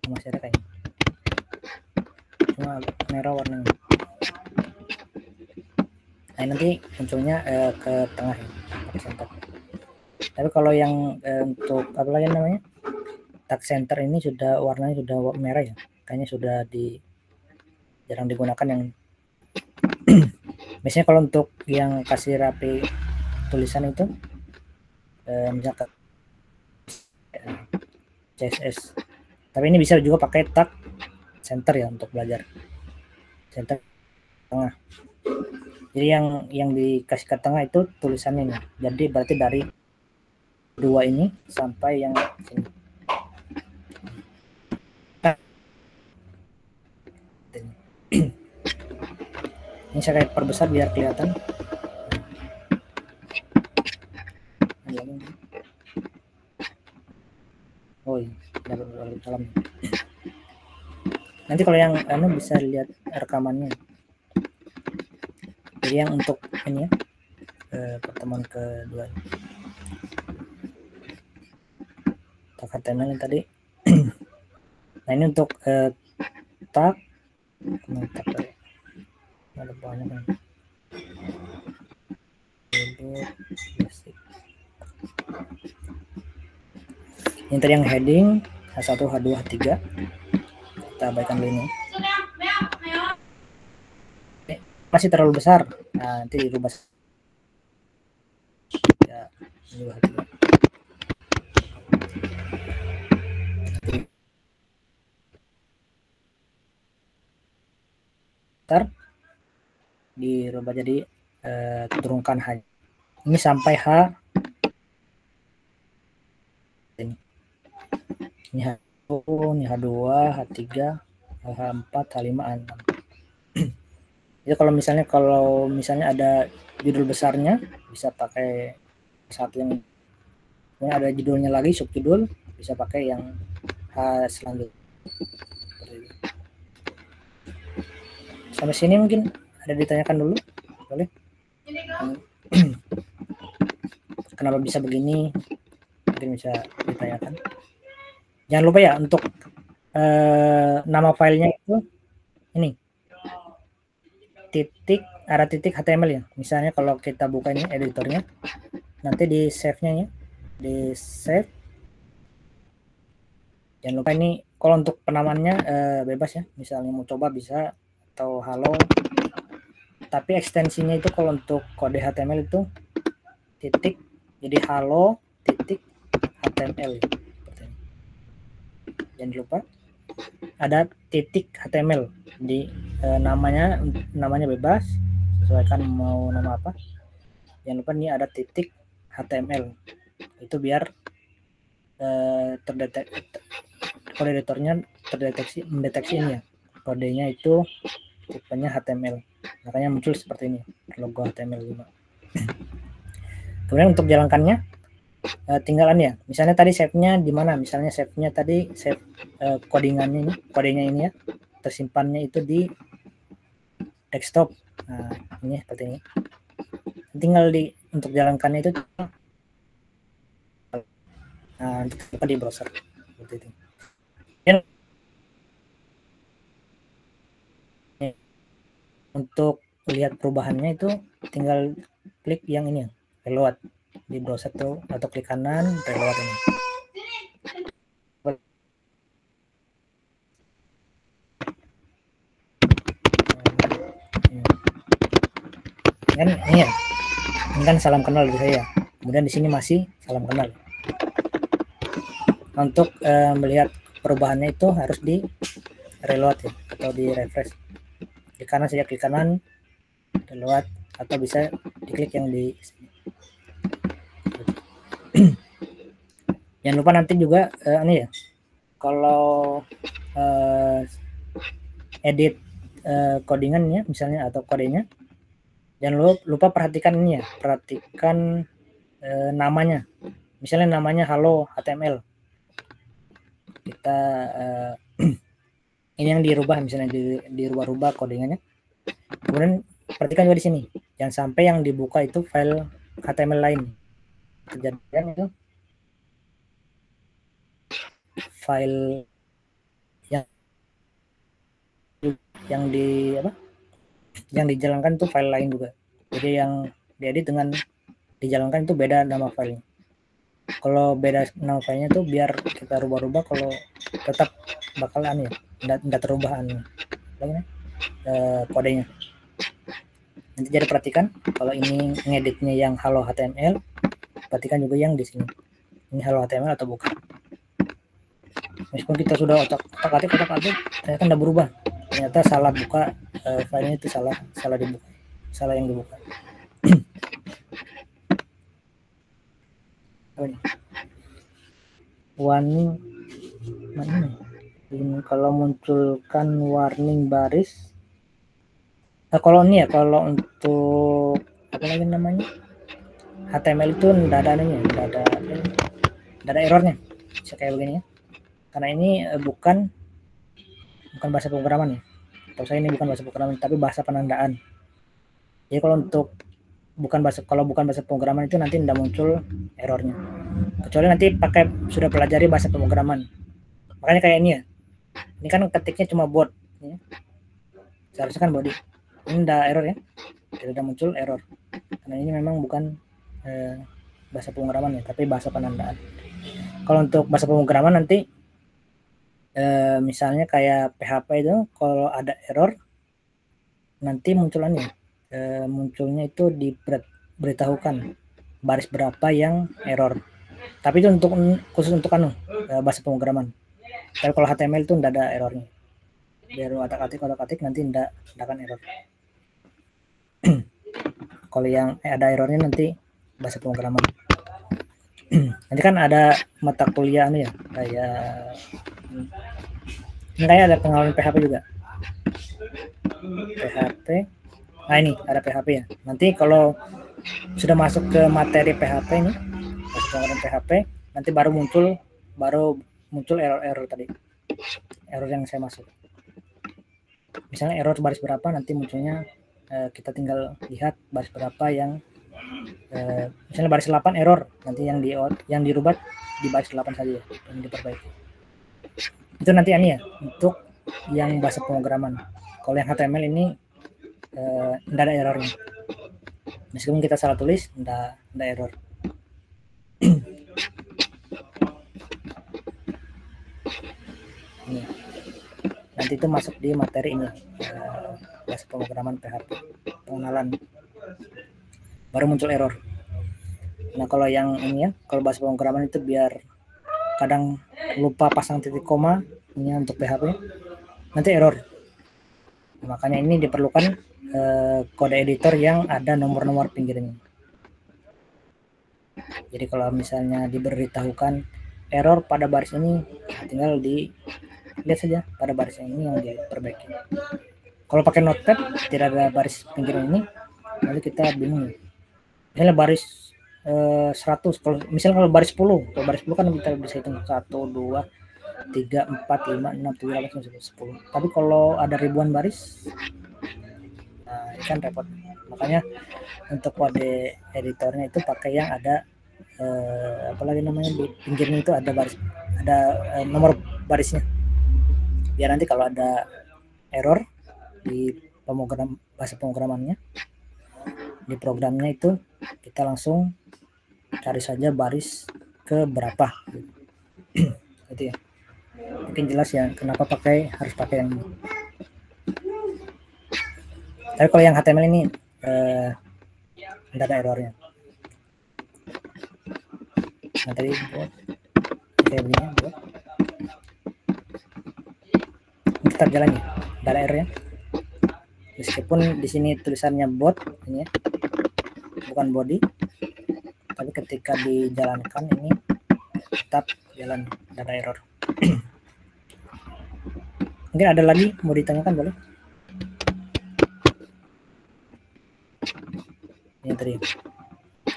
masih ada kayaknya, cuma merah warnanya. Nah nanti munculnya ke tengah ya, center. Tapi kalau yang untuk apa lagi namanya tag center ini sudah warnanya sudah merah ya, kayaknya sudah jarang digunakan yang biasanya kalau untuk yang kasih rapi tulisan itu misalkan CSS. Tapi ini bisa juga pakai tag center ya untuk belajar. Center tengah. Jadi yang dikasih ke tengah itu tulisannya nih. Jadi berarti dari 2 ini sampai yang sini. Ini saya kayak perbesar biar kelihatan. Oh iya, dalam. Nanti kalau yang bisa lihat rekamannya. Jadi yang untuk ini ya, pertemuan kedua. Tag HTML yang tadi. Nah ini untuk tag. Ada banyak kan. Ini tadi yang heading H1, H2, H3. Kita abaikan dulu ini. Masih terlalu besar. Nah, nanti dirubah. Ya, H2, H3. Ntar dirubah jadi turunkan H. Ini sampai H. Ini H. ini H2, H3, H4, H5, H6. Jadi kalau misalnya ada judul besarnya bisa pakai satu yang ada judulnya lagi, subjudul bisa pakai yang H selanjutnya. Sampai sini mungkin ada ditanyakan dulu, boleh? Kenapa bisa begini? Mungkin bisa ditanyakan. Jangan lupa ya untuk nama filenya itu ini ada titik HTML ya. Misalnya kalau kita buka ini editornya, nanti di save-nya ya, di save. Jangan lupa ini kalau untuk penamaannya bebas ya. Misalnya mau coba bisa atau halo. Tapi ekstensinya itu kalau untuk kode HTML itu titik, jadi halo titik HTML. Jangan lupa ada titik HTML di namanya bebas, sesuaikan mau nama apa. Jangan lupa ini ada titik HTML, itu biar kode editornya mendeteksi ini ya, kodenya itu tipenya HTML, makanya muncul seperti ini logo HTML5. Kemudian untuk jalankannya tinggalan ya, misalnya tadi save-nya di mana, misalnya save-nya tadi save codingannya ini, kodenya ini ya, tersimpannya itu di desktop. Nah ini seperti ini, tinggal untuk jalankannya itu di browser seperti itu. Dan untuk lihat perubahannya itu tinggal klik yang ini ya, reload di browser tuh, atau klik kanan reload ini. Kan ini ya, ini kan salam kenal dari saya. Kemudian di sini masih salam kenal. Untuk melihat perubahannya itu harus di reload ya, atau di refresh. Di kanan saja, klik kanan reload, atau bisa diklik yang di sini. Jangan lupa nanti juga ini ya, kalau edit codingannya misalnya atau kodenya, jangan lupa perhatikan ini ya, perhatikan namanya. Misalnya namanya halo HTML, kita ini yang dirubah, misalnya dirubah codingannya. Kemudian perhatikan juga di sini, jangan sampai yang dibuka itu file HTML lain. Kejadian itu file yang dijalankan itu file lain juga. Jadi yang diedit dengan dijalankan itu beda nama filenya. Kalau beda nama filenya tuh biar kita rubah-rubah, kalau tetap bakalan ya enggak terubah kodenya. Nanti jadi perhatikan kalau ini ngeditnya yang halo HTML, perhatikan juga yang di sini. Ini halo HTML atau bukan. Meskipun kita sudah otak-atik ternyata tidak berubah. Ternyata salah buka filenya itu salah dibuka. Salah yang dibuka. Warning mana ini? Kalau munculkan warning baris. Kalau ini ya, kalau untuk apa lagi namanya? HTML itu enggak ada errornya. Bisa kayak begini ya. Karena ini bukan bahasa pemrograman ya. Kalau saya ini bukan bahasa pemrograman tapi bahasa penandaan. Jadi kalau bukan bahasa pemrograman itu nanti tidak muncul errornya. Kecuali nanti sudah pelajari bahasa pemrograman. Makanya kayak ini ya. Ini kan ketiknya cuma bot ya. Seharusnya kan body. Ini tidak error ya. Tidak muncul error. Karena ini memang bukan bahasa pemrograman ya, tapi bahasa penandaan. Kalau untuk bahasa pemrograman nanti misalnya kayak PHP itu kalau ada error nanti munculnya itu diberitahukan baris berapa yang error. Tapi itu khusus untuk bahasa pemrograman. Tapi kalau HTML itu tidak ada errornya. Biar otak-atik nanti tidak akan error. Kalau yang ada errornya nanti bahasa pemrograman. Nanti kan ada mata kuliah ya, kayak Ini kayaknya ada pengenalan PHP juga. PHP. Nah ini ada PHP ya. Nanti kalau sudah masuk ke materi PHP ini, masuk pengenalan PHP, nanti baru muncul error tadi. Error yang saya masuk. Misalnya error baris berapa, nanti munculnya kita tinggal lihat baris berapa yang misalnya baris 8 error, nanti yang dirubah di baris 8 saja yang diperbaiki. Itu nanti ya untuk yang bahasa pemrograman. Kalau yang HTML ini tidak ada errornya. Meskipun kita salah tulis, tidak error. Ini. Nanti itu masuk di materi ini, bahasa pemrograman PHP, pengenalan. Baru muncul error. Nah kalau yang ini ya, kalau bahasa pemrograman itu biar kadang lupa pasang titik koma, ini untuk PHP, nanti error. Nah, makanya ini diperlukan kode editor yang ada nomor-nomor pinggirnya. Jadi kalau misalnya diberitahukan error pada baris ini, tinggal dilihat saja pada baris ini yang diperbaiki. Kalau pakai notepad tidak ada baris pinggir ini, nanti kita bingung. Misalnya baris 100, kalau baris 10, kalau baris 10 kan kita bisa hitung 1, 2, 3, 4, 5, 6, 7, 8, 9, 10. Tapi kalau ada ribuan baris, nah kan repot. Makanya untuk kode editornya itu pakai yang ada apalagi namanya di pinggirnya itu ada baris, ada nomor barisnya. Biar nanti kalau ada error di bahasa pemrogramannya, di programnya itu kita langsung cari saja baris ke berapa. Gitu ya. Mungkin jelas ya kenapa harus pakai yang ini. Tapi kalau yang HTML ini tidak ada errornya. Nah tadi buat tabelnya buat tetap jalan ya, tidak ada errornya. Meskipun di sini tulisannya bot ini ya, bukan body, tapi ketika dijalankan ini tetap jalan, tidak ada error. Mungkin ada lagi mau ditanyakan, boleh? Ini tadi.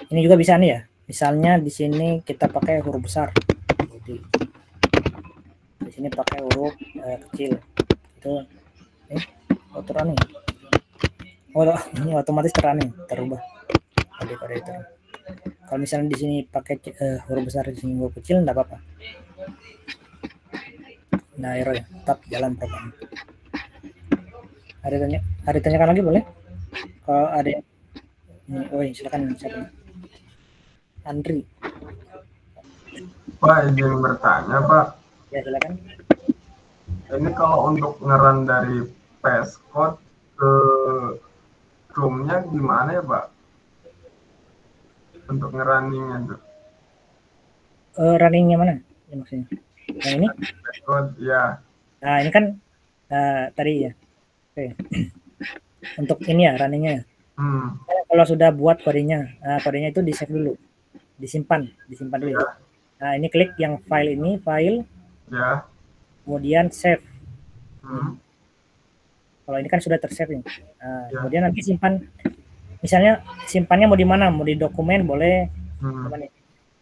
Ini juga bisa nih ya. Misalnya di sini kita pakai huruf besar. Jadi di sini pakai huruf kecil. Itu auto running. Oh, ini otomatis terubah kode itu. Kalau misalnya di sini pakai huruf besar, di sini huruf kecil, enggak apa-apa. Nah, error ya, tetap jalan program. Ada tanyakan lagi boleh? Kalau ada ini, silakan siapa? Andri. Pak, izin bertanya Pak. Ya silakan. Ini kalau untuk ngeran dari VS Code ke Chrome-nya gimana ya Pak? Untuk ngerunningnya tuh. Runningnya mana? Ya, maksudnya? Yang ini? VS Code, ya. Nah ini kan tadi ya. Oke. Untuk ini ya runningnya ya. Kalau sudah buat kodenya, kodenya itu di save dulu, disimpan dulu. Ya. Nah ini klik yang file ini, file. Ya. Kemudian save. Kalau ini kan sudah tersave nih. Nah, ya. Kemudian nanti simpan. Misalnya simpannya mau di mana? Mau di dokumen boleh.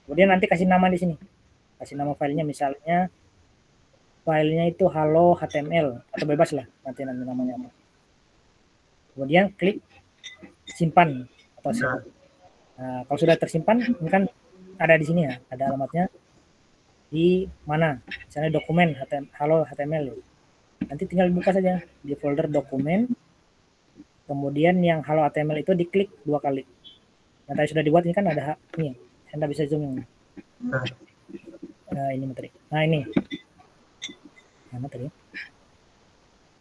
Kemudian nanti kasih nama di sini. Kasih nama filenya, misalnya filenya itu halo HTML atau bebas lah nanti namanya apa. Kemudian klik simpan atau save. Nah, kalau sudah tersimpan, ini kan ada di sini ya, ada alamatnya di mana. Misalnya dokumen halo HTML. Nanti tinggal buka saja di folder dokumen. Kemudian yang halo HTML itu diklik 2 kali. Nah, tadi sudah dibuat, ini kan ada ini. Anda bisa zoom ini. Ini materi. Nah, ini. Mana tadi?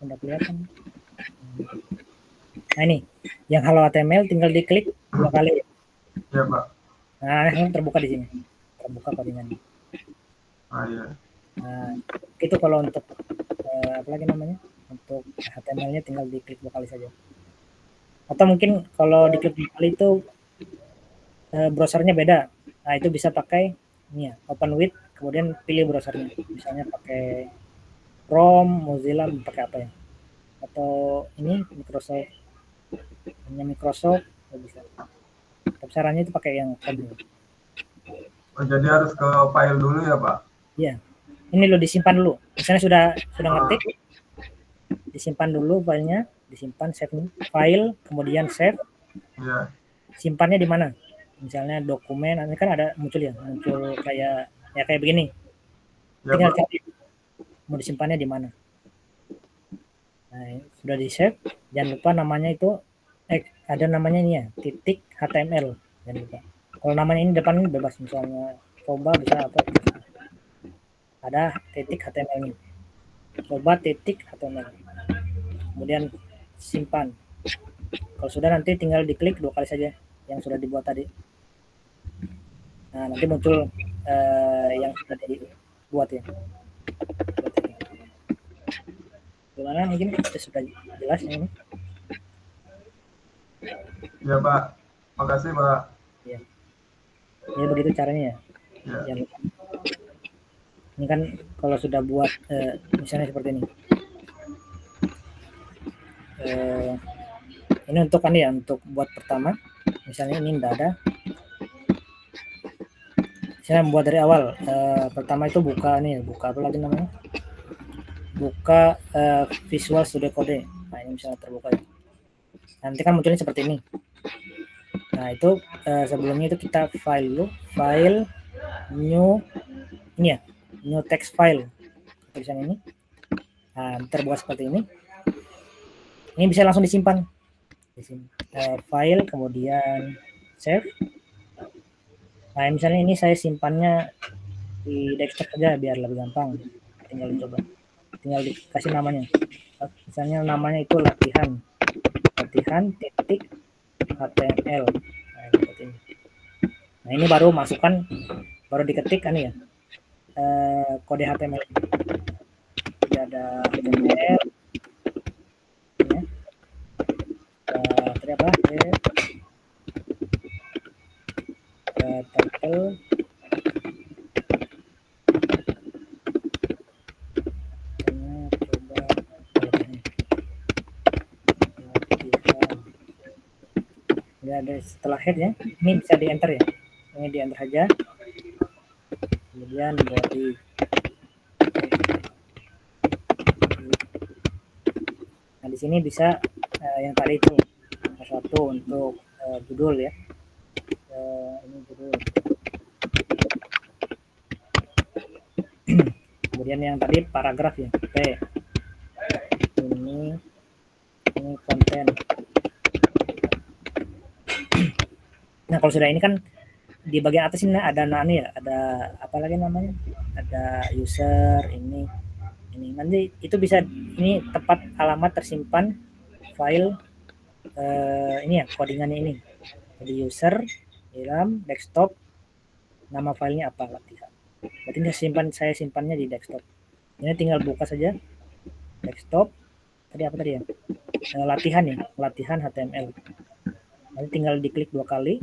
Anda kelihatan. Nah, ini. Yang halo HTML tinggal diklik 2 kali. Ya, Pak. Nah, ini terbuka di sini. Terbuka kodenya. Iya. Nah, itu kalau untuk apa lagi namanya? Untuk HTML-nya tinggal diklik 2 kali saja. Atau mungkin kalau diklik 2 kali itu browsernya beda. Nah, itu bisa pakai ini ya, open with kemudian pilih browsernya, misalnya pakai Chrome, Mozilla, pakai apa ya, atau ini Microsoft, hanya Microsoft ya bisa. Tapi sarannya itu pakai yang Chrome. Oh, jadi harus ke file dulu ya Pak? Iya, ini lo disimpan dulu, misalnya sudah ngetik, disimpan dulu filenya, disimpan, save file, kemudian save. Iya. Simpannya di mana? Misalnya dokumen, ini kan ada muncul kayak begini. Ya, Tinggal Pak. cari mau disimpannya di mana. Nah, sudah di save. Jangan lupa namanya itu ada namanya ini ya, titik HTML. Jangan lupa. Kalau namanya ini depan ini bebas, misalnya coba bisa apa? Ada titik HTML ini. Coba titik HTML. Kemudian simpan. Kalau sudah nanti tinggal diklik 2 kali saja yang sudah dibuat tadi. Nah, nanti muncul yang sudah dibuat ya. Gimana, mungkin sudah jelas ini? Ya Pak, makasih Pak. Ya. Ya begitu caranya ya. Ya. Ini kan kalau sudah buat misalnya seperti ini. Ini untuk kan ya, untuk buat pertama. Misalnya ini enggak ada. Saya membuat dari awal. Pertama itu buka nih, buka apa lagi namanya? Buka Visual Studio Code. Nah, ini misalnya terbuka ya. Nanti kan munculnya seperti ini. Nah, itu sebelumnya itu kita file dulu, file new ini ya, new text file. Tulisan ini. Nah, terbuka seperti ini. Ini bisa langsung disimpan. File kemudian save. Nah, misalnya ini saya simpannya di desktop saja biar lebih gampang. Tinggal dicoba. Tinggal dikasih namanya. Misalnya namanya itu latihan titik HTML. Nah, seperti ini. Nah, ini baru masukkan, baru diketik kan ya, kode HTML. Jadi ada HTML. Ya. Tadi apa? Title. Ya, ada setelah head ya, ini bisa di enter ya, ini di enter saja, kemudian body. Nah, di sini bisa yang tadi itu satu untuk judul ya, ini judul. Kemudian yang tadi paragraf ya, P. Ini konten. Nah, kalau sudah ini kan di bagian atas ini ada ya, ada apa lagi namanya? Ada user ini nanti itu bisa, ini tempat alamat tersimpan file ini ya, codingannya ini. Jadi user dalam desktop, nama filenya apa, latihan. Berarti ini saya simpannya di desktop. Ini tinggal buka saja desktop. Tadi apa tadi ya? Latihan ya, latihan HTML. Nanti tinggal diklik 2 kali,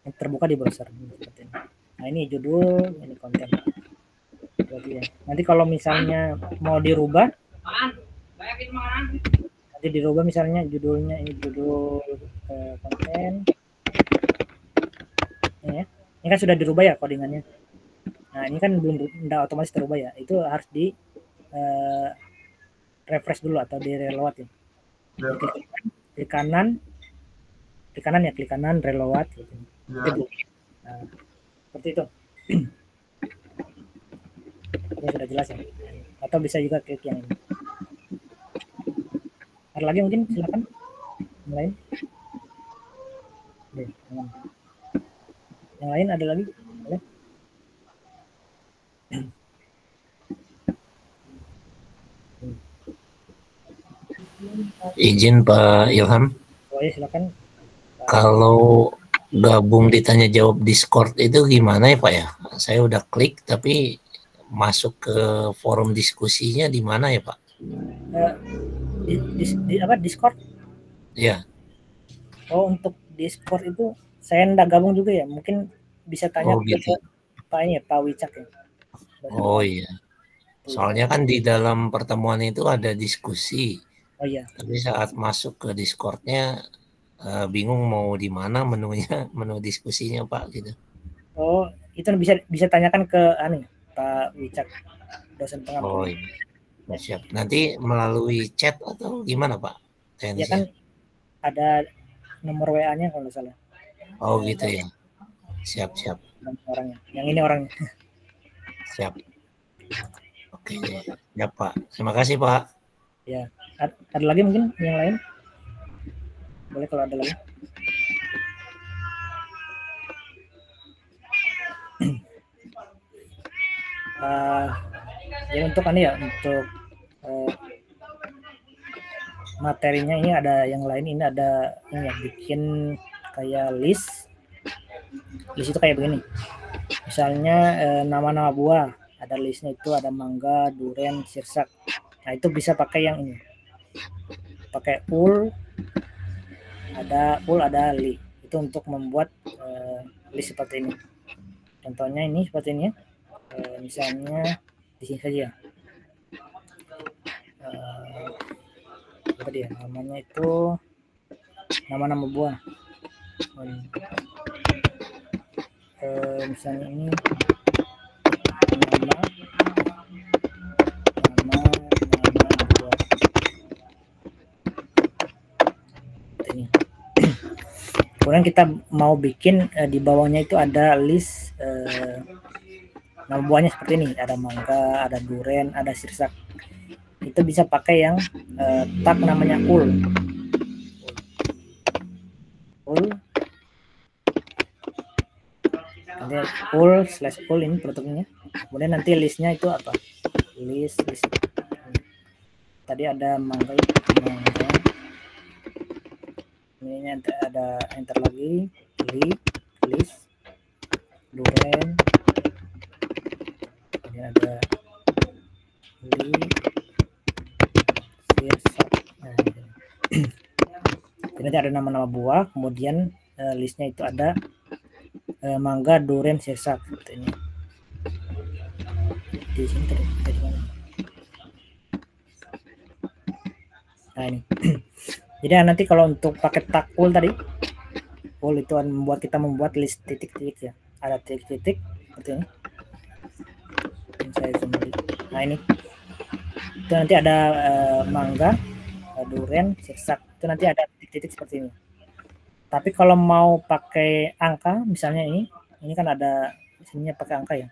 terbuka di browser seperti ini. Nah, ini judul, ini konten. Ya. Nanti kalau misalnya mau dirubah, nanti dirubah misalnya judulnya ini judul konten. Ini ya. Ini kan sudah dirubah ya codingannya. Nah, ini kan belum otomatis terubah ya. Itu harus di refresh dulu atau di reload ya. Klik kanan ya, klik kanan reload gitu. Ya. Nah, seperti itu. Ini sudah jelas ya. Atau bisa juga klik yang ini. Ada lagi mungkin, silakan. Yang lain. Oke, yang lain ada lagi? Boleh? Izin Pak Ilham. Oh ya, silakan. Kalau gabung ditanya jawab Discord itu gimana ya Pak ya? Saya udah klik tapi masuk ke forum diskusinya di mana ya Pak? Apa Discord? Ya. Oh, untuk Discord itu saya enggak gabung juga ya. Mungkin bisa tanya gitu. ke Pak ini ya, Pak Wicak ya. Oh iya. Soalnya kan di dalam pertemuan itu ada diskusi. Oh iya. Tapi saat masuk ke Discord-nya bingung mau di mana menunya, menu diskusinya Pak gitu. Oh, itu bisa tanyakan ke Pak Wicak, dosen pengampu. Oh iya. Siap. Nanti melalui chat atau gimana Pak? Ya kan ada nomor WA-nya kalau nggak salah. Oh gitu ya. Siap. Orangnya. Yang ini orangnya. Siap. Oke, ya Pak. Terima kasih Pak. Ya, ada lagi mungkin yang lain? Boleh kalau ada lagi. Jadi untuk untuk materinya ini ada yang lain, ini ada ini ya, bikin kayak list itu kayak begini. Misalnya nama-nama buah, ada listnya itu ada mangga, durian, sirsak. Nah itu bisa pakai yang ini, pakai ul ada li, itu untuk membuat list seperti ini. Contohnya ini seperti ini, misalnya di sini saja. Apa dia namanya itu, nama-nama buah. Misalnya ini nama buah ini. Kemudian kita mau bikin di bawahnya itu ada list nama buahnya seperti ini, ada mangga, ada durian, ada sirsak. Itu bisa pakai yang tag namanya ul. Nanti ul ini produknya. Kemudian nanti listnya itu apa? List. Tadi ada mangga. Ini ada enter lagi, list, durian. Kemudian ada nanti ada nama-nama buah, kemudian listnya itu ada mangga, durian, sirsak seperti ini. Di sini tadi. Nah ini. Jadi nanti kalau untuk pakai tag ul tadi, ul itu kita membuat list titik-titik ya. Ada titik-titik seperti ini. Saya zoom dulu. Nah ini. Itu nanti ada mangga, durian, sirsak. Itu nanti ada titik-titik seperti ini. Tapi kalau mau pakai angka, misalnya ini kan ada sininya pakai angka ya.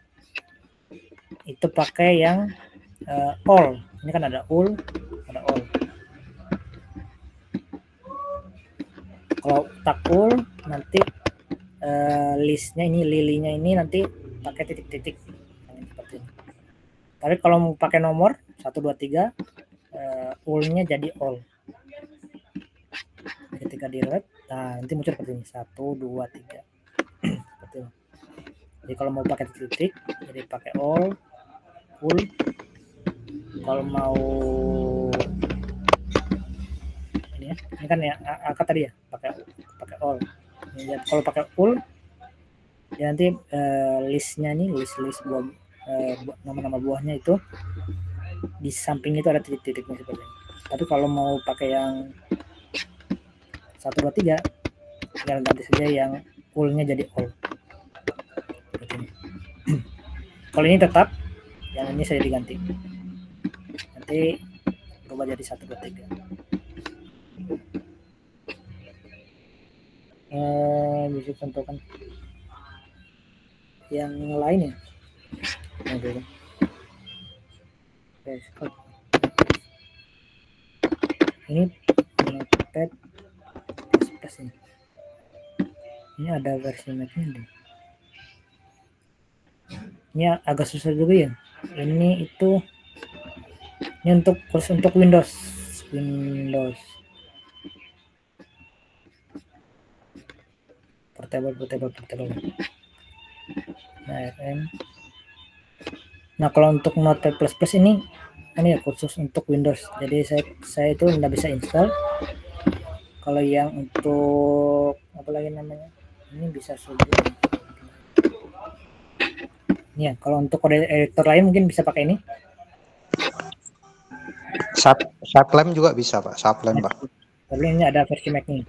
Itu pakai yang all. Ini kan ada ul, ada all. Kalau tag ul nanti listnya ini, lilinya ini nanti pakai titik-titik seperti ini. Tapi kalau mau pakai nomor 1 2 3 ul-nya jadi all. Ketika di red, nah nanti muncul seperti ini 1 2 3 seperti ini. Jadi kalau mau pakai titik jadi pakai all, ul. Kalau mau ini kan ya angka tadi ya, pakai all. Ya, kalau pakai ul ya nanti listnya nih, list buah, nama-nama buahnya itu di samping itu ada titik-titiknya seperti ini. Tapi kalau mau pakai yang 1 2 3 tinggal ganti saja yang ul-nya jadi all. Seperti ini. Kalau ini tetap, yang ini saya diganti. Nanti berubah jadi 1 2 3. Bisa contohkan yang lain ya. Ini Notepad plus ini. Ini ada versi Mac-nya deh. Ini agak susah juga ya. Ini untuk kurs untuk Windows. Portable. Nah, RM. Nah, kalau untuk Notepad++ ini ya khusus untuk Windows. Jadi saya itu nggak bisa install. Kalau yang untuk apa lagi namanya? Ini bisa saja. Ya, kalau untuk kode editor lain mungkin bisa pakai ini. Sublime juga bisa Pak, Sublime Pak. Tapi ini ada versi Mac-nya.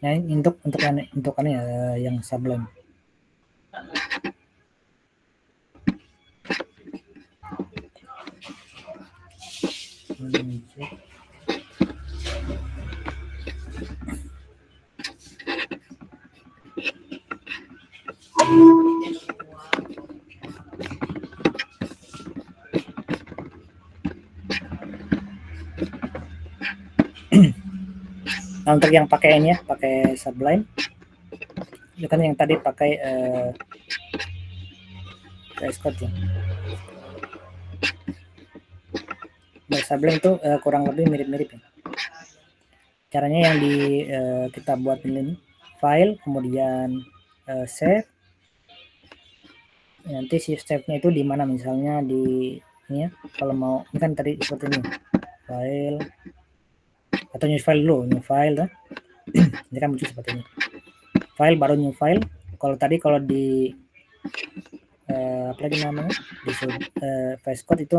Nah, ini untuk yang Sublime. Nah, untuk yang pakai ini ya, pakai Sublime, itu kan yang tadi pakai VS Code ya. Nah, Sublime itu kurang lebih mirip-mirip ya. Caranya yang kita buat ini file, kemudian save. Nanti si save-nya itu di mana, misalnya di ini ya. Kalau mau ini kan tadi seperti ini, file atau new file dulu, new file ya. Ini kan muncul seperti ini, file baru new file. Kalau tadi kalau di apa lagi namanya di VS Code itu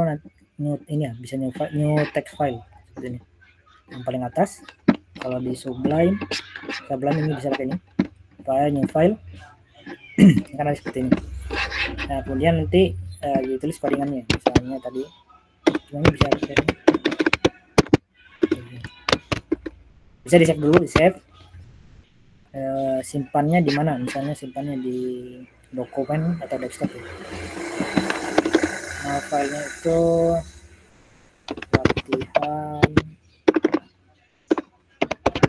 new ini ya, bisa new text file seperti ini yang paling atas. Kalau di Sublime ini bisa pakai ini file, new file. Kan ada seperti ini. Nah, kemudian nanti ditulis codingannya, misalnya tadi cuma bisa pakai ini. Bisa di save dulu, di save. Simpannya di mana, misalnya simpannya di dokumen atau desktop ya. Nah, filenya itu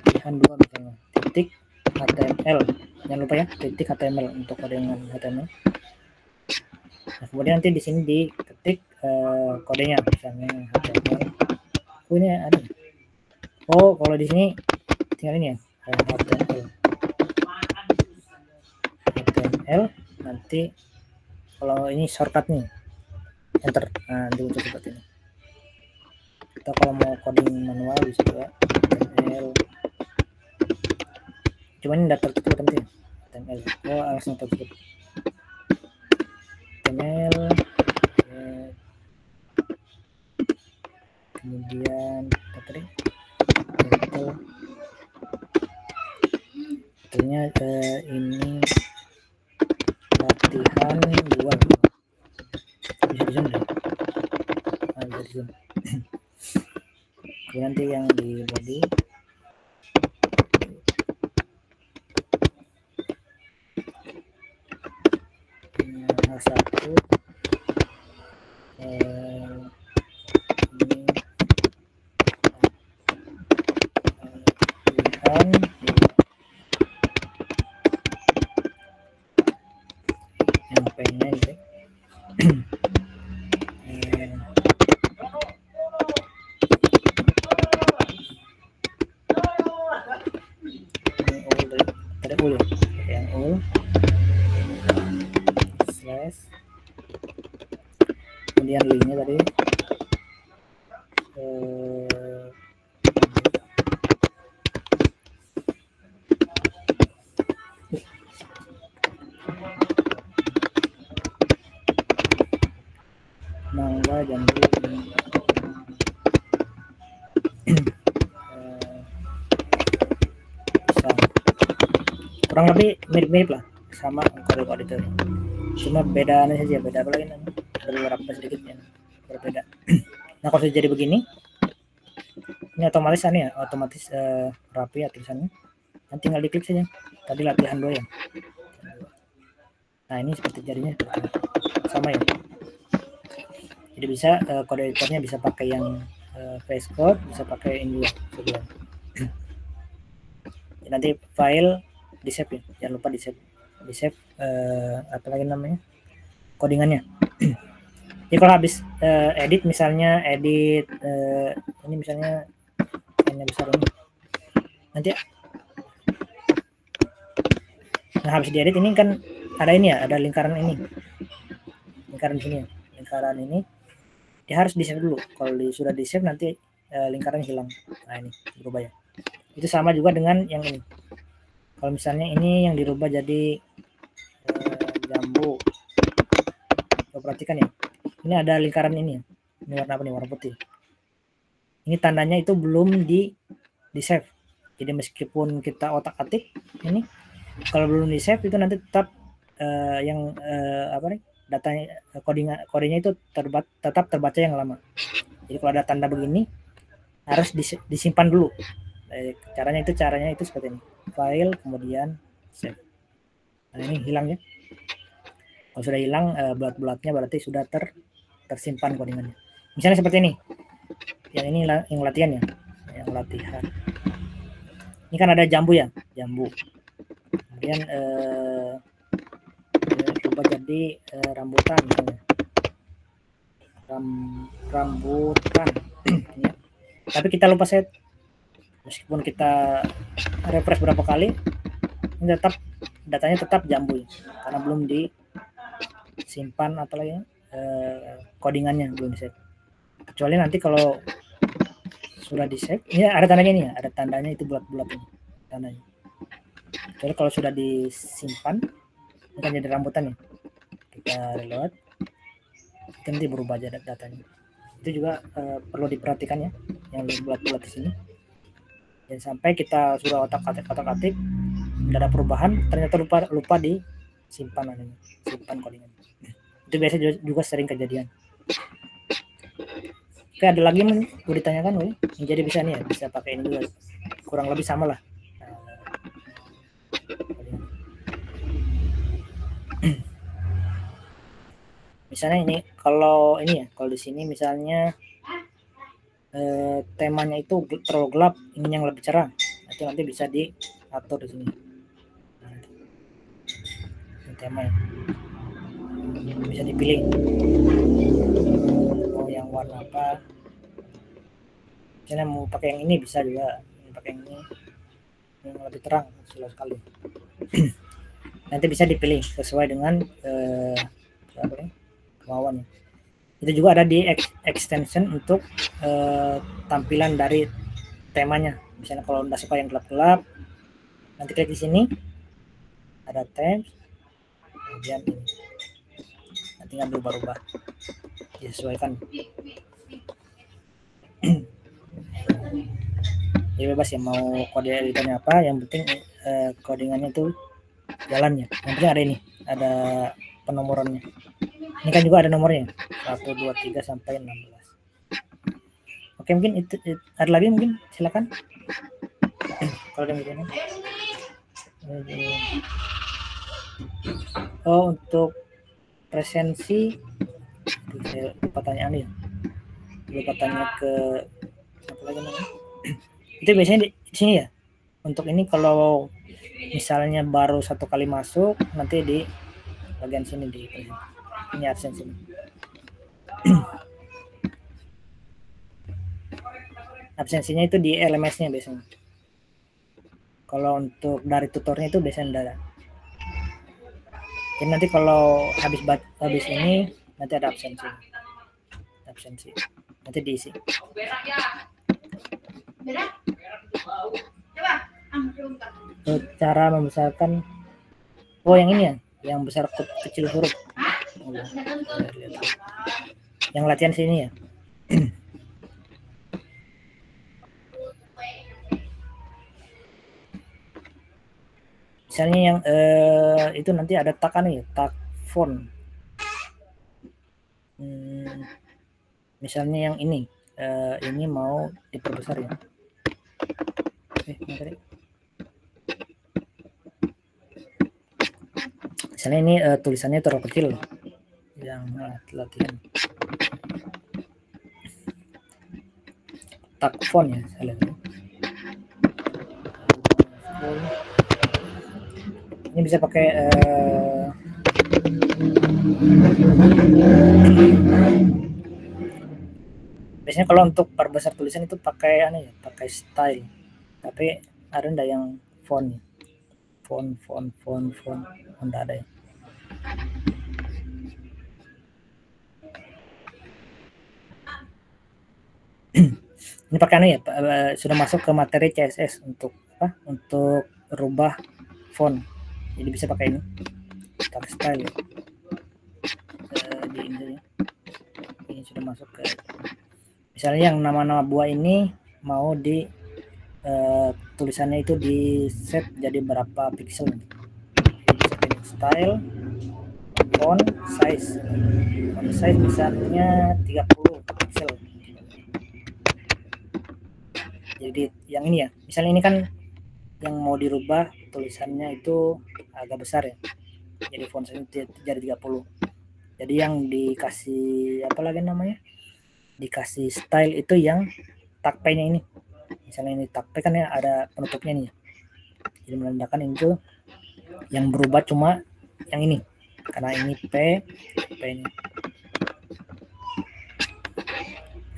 latihan 2 misalnya, titik HTML, jangan lupa ya, titik HTML untuk kodenya HTML. Nah, kemudian nanti di sini diketik kodenya, misalnya HTML. Oh, ini ada. Oh, kalau di sini tinggal ini ya, HTML. Nanti kalau ini shortcut nih, enter. Nah, nanti seperti ini. Kita kalau mau coding manual bisa juga HTML. Cuman ini data tertutup nanti ya. HTML. Oh, langsung tertutup. HTML. Kemudian tadi ini latihan 2 bisa di zoom deh. Nah, bisa di zoom. Kemudian nanti yang di body H1 yang pengen deh. Yang all slash, kemudian linknya tadi mangga jambu kurang lebih mirip-mirip lah, sama kode-kode itu. Cuma bedanya saja, beda apa lagi namanya, ada beberapa sedikit yang berbeda. Nah, kalau sudah jadi begini, ini otomatis ya, otomatis rapi ya tulisannya. Nanti tinggal diklik saja. Tadi latihan 2 ya. Nah, ini seperti jadinya sama ya. Jadi bisa kode editornya bisa pakai yang VS Code, bisa pakai ini juga. Nanti file di save ya, jangan lupa di save apa lagi namanya, codingannya. Jadi kalau habis edit misalnya ini misalnya yang besar ini. Nanti nah habis diedit ini kan ada ini ya, ada lingkaran ini, lingkaran sini ya, lingkaran ini dia harus di save dulu. Kalau sudah di save nanti lingkaran hilang. Nah ini berubah ya. Itu sama juga dengan yang ini. Kalau misalnya ini yang dirubah jadi jambu, perhatikan ya, ini ada lingkaran ini ya, ini warna apa nih, warna putih. Ini tandanya itu belum di save. Jadi meskipun kita otak-atik ini, kalau belum di save itu nanti tetap apa nih, datanya kodenya itu tetap terbaca yang lama. Jadi kalau ada tanda begini harus disimpan dulu. Caranya itu seperti ini, file kemudian save. Nah ini hilang ya. Kalau sudah hilang bulat-bulatnya berarti sudah tersimpan codingannya. Misalnya seperti ini. Yang ini yang latihan ya. Yang latihan. Ini kan ada jambu ya, jambu. Kemudian coba jadi rambutan misalnya. Rambutan. Ya. Tapi kita lupa set. Meskipun kita refresh berapa kali, ini tetap datanya tetap jambu ya. Karena belum disimpan apalagi codingannya belum di save. Kecuali nanti kalau sudah di save, ini ada tandanya ini ya, ada tandanya itu bulat-bulat ini tandanya. Kecuali kalau sudah disimpan, ini kan jadi rambutan ya. Kita reload, itu nanti berubah aja datanya. Itu juga perlu diperhatikan ya, yang bulat-bulat di sini. Dan sampai kita sudah otak-atik, tidak ada perubahan, ternyata lupa disimpan namanya, simpan codingan. Itu biasa juga sering kejadian. Oke, ada lagi mau ditanyakan, woy? Jadi bisa nih ya, bisa pakai ini juga, kurang lebih sama lah. Misalnya ini, kalau ini ya, kalau di sini misalnya temanya itu terlalu gelap, ingin yang lebih cerah, itu nanti bisa diatur di sini. Nah, ini tema ya, bisa dipilih mau yang warna apa. Misalnya mau pakai yang ini bisa juga, pakai yang ini yang lebih terang sekali. Nanti bisa dipilih sesuai dengan kemauannya. Itu juga ada di extension untuk tampilan dari temanya. Misalnya kalau Anda suka yang gelap-gelap, nanti klik di sini, ada tabs, kemudian ini. Nanti tinggal berubah-ubah, disesuaikan. Jadi bebas ya mau kode editannya apa, yang penting codingannya itu jalannya. Yang penting ada ini, ada penomorannya. Ini kan juga ada nomornya, 1, 2, 3 sampai 16. Oke, mungkin itu ada lagi mungkin, silakan. Kalau ada begini. Oh, untuk presensi, saya lupa tanya ya. Lupa tanya ke apa lagi namanya? Itu biasanya di sini ya. Untuk ini kalau misalnya baru 1 kali masuk, nanti di bagian sini di ini absen sini. Absensinya itu di LMS-nya biasanya. Kalau untuk dari tutornya itu biasanya ada. Jadi nanti kalau habis ini nanti ada absensi. Nanti diisi. Cara membesarkan, oh yang ini ya, yang besar kecil huruf. Yang latihan sini ya. Misalnya yang itu nanti ada takan ya, tag font. Misalnya yang ini mau diperbesar ya. Misalnya ini tulisannya terlalu kecil yang latihan. Tag font ya, saya lihat. Ini bisa pakai biasanya kalau untuk perbesar tulisan itu pakai pakai style, tapi ada ndak yang font ndak ada ya. Ini pakai sudah masuk ke materi CSS untuk untuk rubah font, jadi bisa pakai ini tag style ya. Ini sudah masuk ke, misalnya yang nama-nama buah ini mau di tulisannya itu di set jadi berapa pixel, style font size misalnya 30 pixel. Jadi yang ini ya, misalnya ini kan yang mau dirubah tulisannya itu agak besar ya, jadi font size jadi 30. Jadi yang dikasih dikasih style itu yang tag P-nya ini. Misalnya ini tag P kan ya ada penutupnya nih. Jadi menandakan itu yang berubah cuma yang ini, karena ini P ini.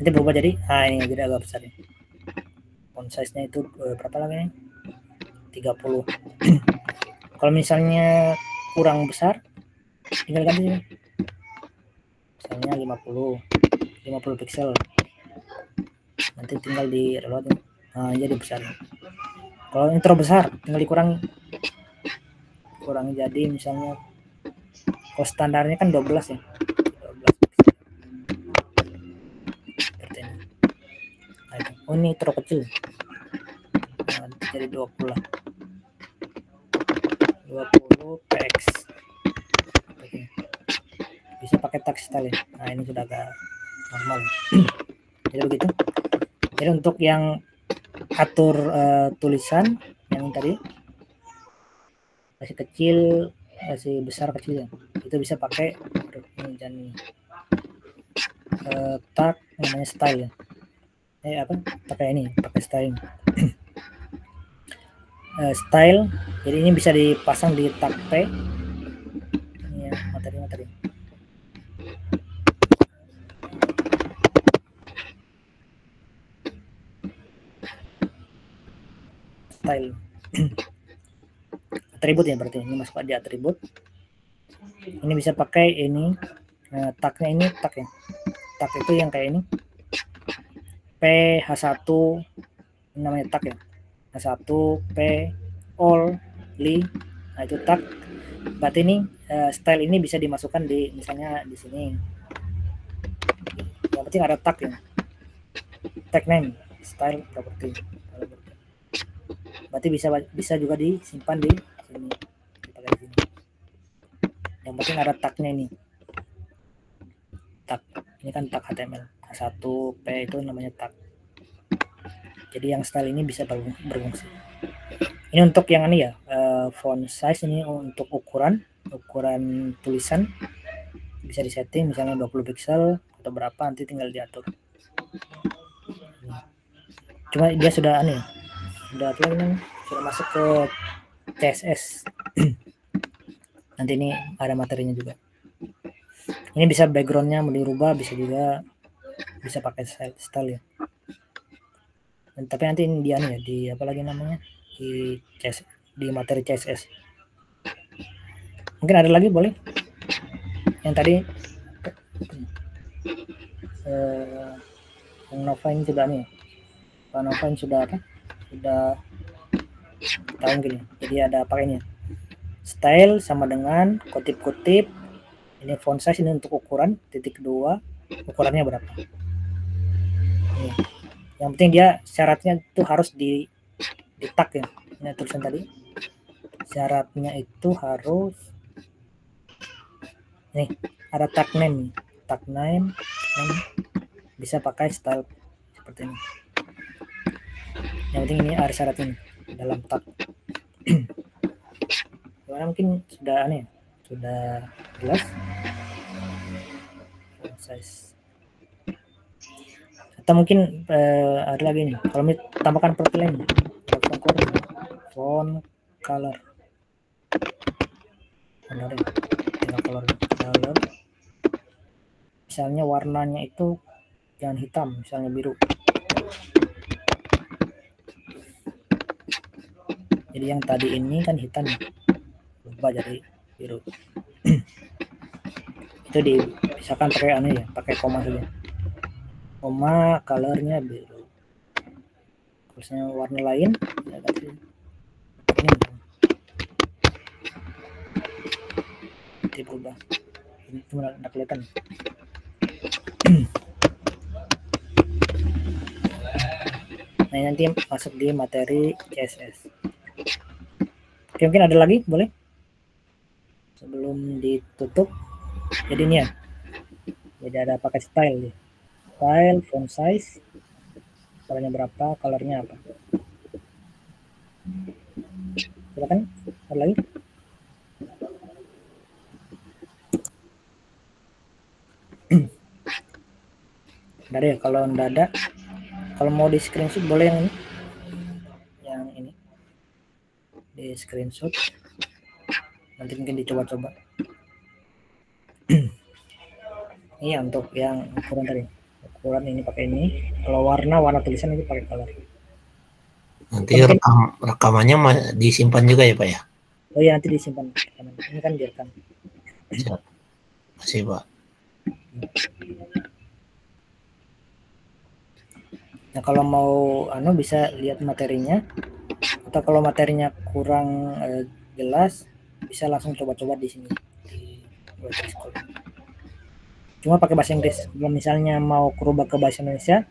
Nanti berubah jadi ini jadi agak besar ya. Font size-nya itu berapa lagi nih? 30. Kalau misalnya kurang besar tinggal ganti sini. Misalnya 50 pixel. Nanti tinggal di reload. Jadi besar. Kalau ini terlalu besar tinggal dikurangi jadi misalnya kalau standarnya kan 12 ya. 12 pixel. Seperti ini. Ini terlalu kecil. Jadi 20 lah. 20 px. Bisa pakai tag style ya. Ini sudah agak normal. Jadi begitu. Jadi untuk yang atur tulisan yang tadi masih kecil, masih besar kecil ya, itu bisa pakai dan tag namanya style ya. Pakai style. Style. Jadi ini bisa dipasang di tag P. Ini ya, materi. Style. Atribut ya, berarti ini masuk di atribut. Ini bisa pakai ini tagnya ini tag ya. Tag itu yang kayak ini. PH1 ini namanya tag ya. H1 P all li. Itu tag. Berarti ini style ini bisa dimasukkan di misalnya di sini. Yang penting ada tag ya. Tag name, style, property. Berarti bisa juga disimpan di sini. Di sini. Yang penting ada tagnya ini. Tag. Ini kan tag HTML. H1 P itu namanya tag. Jadi yang style ini bisa berfungsi. Ini untuk yang ini ya, font size ini untuk ukuran tulisan bisa disetting misalnya 20 pixel atau berapa, nanti tinggal diatur. Cuma dia sudah sudah masuk ke CSS. Nanti ini ada materinya juga. Ini bisa backgroundnya mau dirubah, bisa juga bisa pakai style ya. Dan tapi nanti ini dia di di materi CSS. Mungkin ada lagi boleh. Yang tadi Nova ini sudah Nova ini sudah tahu gini. Jadi ada pakainya. Style sama dengan kutip-kutip. Ini font size ini untuk ukuran .2. Ukurannya berapa? Ini. Yang penting dia syaratnya itu harus di tag ya. Ini tulisan tadi. Syaratnya itu harus nih ada tag name. Tag name bisa pakai style seperti ini. Yang penting ini ada syarat ini dalam tag. Mungkin sudah sudah jelas. Size. Atau mungkin ada lagi nih, kalau tambahkan properti lain, font color, misalnya warnanya itu jangan hitam, misalnya biru. Jadi yang tadi ini kan hitam, berubah jadi biru. Itu dipisahkan pakai anu ya, pakai koma saja. Koma, colornya biru. Terusnya warna lain, ya kasih ini. Nanti berubah. Ini cuma tidak kelihatan. Nah, nanti masuk di materi CSS. Oke, mungkin ada lagi, boleh? Sebelum ditutup. Jadi ini ya. Jadi ada pakai style ya. Style, font size, warnanya berapa, colornya apa. Silakan, ada lagi? Nggak ada ya, kalau nggak ada, kalau mau di screenshot boleh yang ini di screenshot, nanti mungkin dicoba-coba. Iya, untuk yang ukuran tadi, ukuran ini pakai ini, kalau warna tulisan itu pakai color. Nanti rekamannya disimpan juga ya Pak ya? Oh iya, nanti disimpan. Ini kan direkam. Siap. Makasih Pak. Nah, kalau mau bisa lihat materinya, atau kalau materinya kurang jelas, bisa langsung coba-coba di sini di WordPress School. Cuma pakai bahasa Inggris. Kalau misalnya mau berubah ke bahasa Indonesia,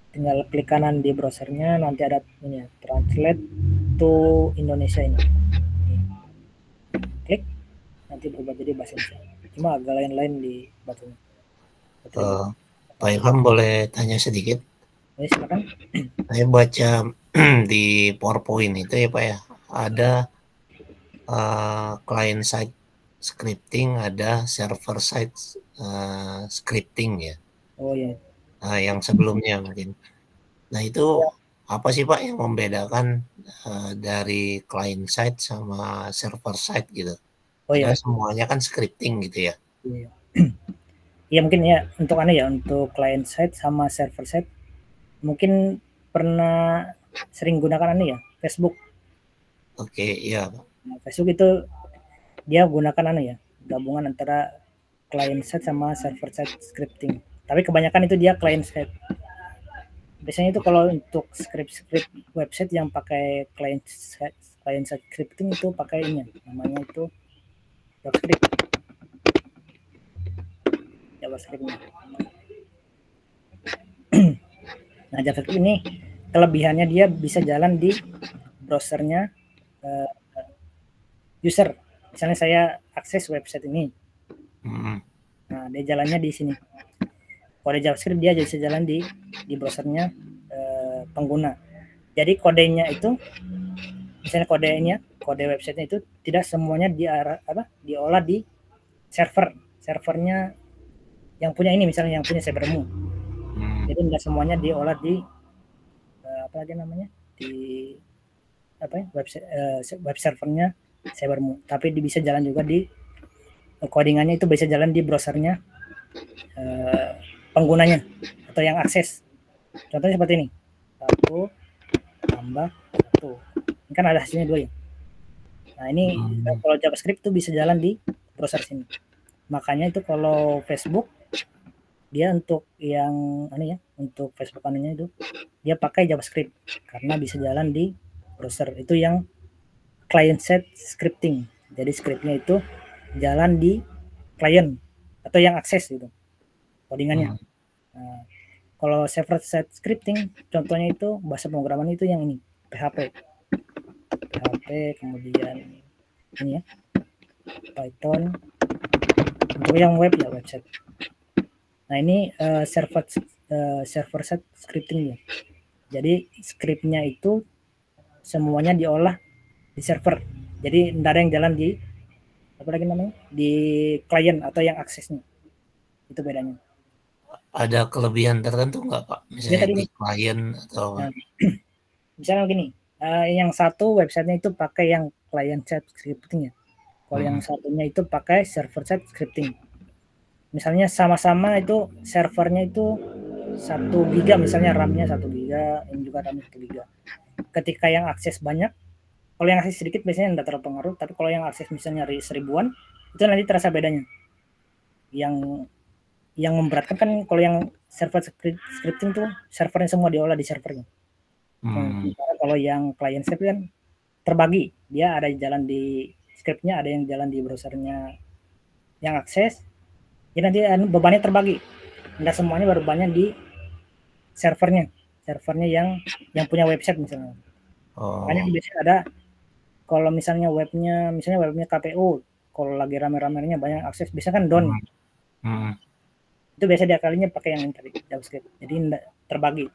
tinggal klik kanan di browsernya, nanti ada ini ya, translate to Indonesia ini. Klik, nanti berubah jadi bahasa Indonesia. Cuma agak lain-lain di batunya. Pak Ilham boleh tanya sedikit? Ya, silakan. Saya baca di PowerPoint itu ya Pak ya, ada client side scripting, ada server side scripting ya. Oh ya. Nah, yang sebelumnya mungkin. Nah itu apa sih Pak yang membedakan dari client side sama server side gitu? Oh ya. Semuanya kan scripting gitu ya. Iya. Ya mungkin ya untuk untuk client side sama server side mungkin pernah sering gunakan Facebook. Oke, iya. Nah, Facebook itu dia gunakan gabungan antara client side sama server side scripting. Tapi kebanyakan itu dia client side. Biasanya itu kalau untuk script website yang pakai client side scripting itu pakai ini namanya itu JavaScript. Nah, JavaScript ini kelebihannya dia bisa jalan di browsernya user. Misalnya saya akses website ini. Nah, dia jalannya di sini. Kode JavaScript dia bisa jalan di browsernya pengguna. Jadi kodenya itu, misalnya kode websitenya itu tidak semuanya diolah di servernya yang punya ini, misalnya yang punya Cybermu. Jadi tidak semuanya diolah di web servernya Cybermu, tapi bisa jalan juga di codingannya itu bisa jalan di browsernya penggunanya atau yang akses. Contohnya seperti ini, 1 tambah 1, ini kan ada hasilnya 2 ya. Nah ini kalau JavaScript itu bisa jalan di browser sini. Makanya itu kalau Facebook dia untuk yang untuk Facebook itu dia pakai JavaScript karena bisa jalan di browser. Itu yang client side scripting. Jadi scriptnya itu jalan di client atau yang akses gitu codingannya. Nah, kalau server side scripting contohnya itu bahasa pemrograman itu yang ini PHP, kemudian ini ya Python untuk yang web ya website. Nah ini server side scripting ya. Jadi scriptnya itu semuanya diolah di server. Jadi tidak ada yang jalan di di klien atau yang aksesnya. Itu bedanya. Ada kelebihan tertentu nggak Pak? Misalnya di klien atau? Nah, misalnya begini, yang satu websitenya itu pakai yang client side scripting ya. Kalau yang satunya itu pakai server side scripting. Misalnya sama-sama itu servernya itu 1 giga misalnya RAM-nya 1 giga, ini juga RAM 1 giga. Ketika yang akses banyak, kalau yang akses sedikit biasanya tidak terlalu pengaruh, tapi kalau yang akses misalnya seribuan, itu nanti terasa bedanya. Yang memberatkan kan kalau yang server scripting tuh servernya semua diolah di servernya. Kalau yang client script kan terbagi, dia ada jalan di scriptnya, ada yang jalan di browsernya yang akses, jadi nanti bebannya terbagi, tidak semuanya bebannya di servernya yang punya website misalnya. Makanya biasanya ada, kalau misalnya webnya KPU, kalau lagi rame-ramenya banyak akses, bisa kan down. Itu biasa diakalinya pakai yang tadi JavaScript, jadi tidak terbagi.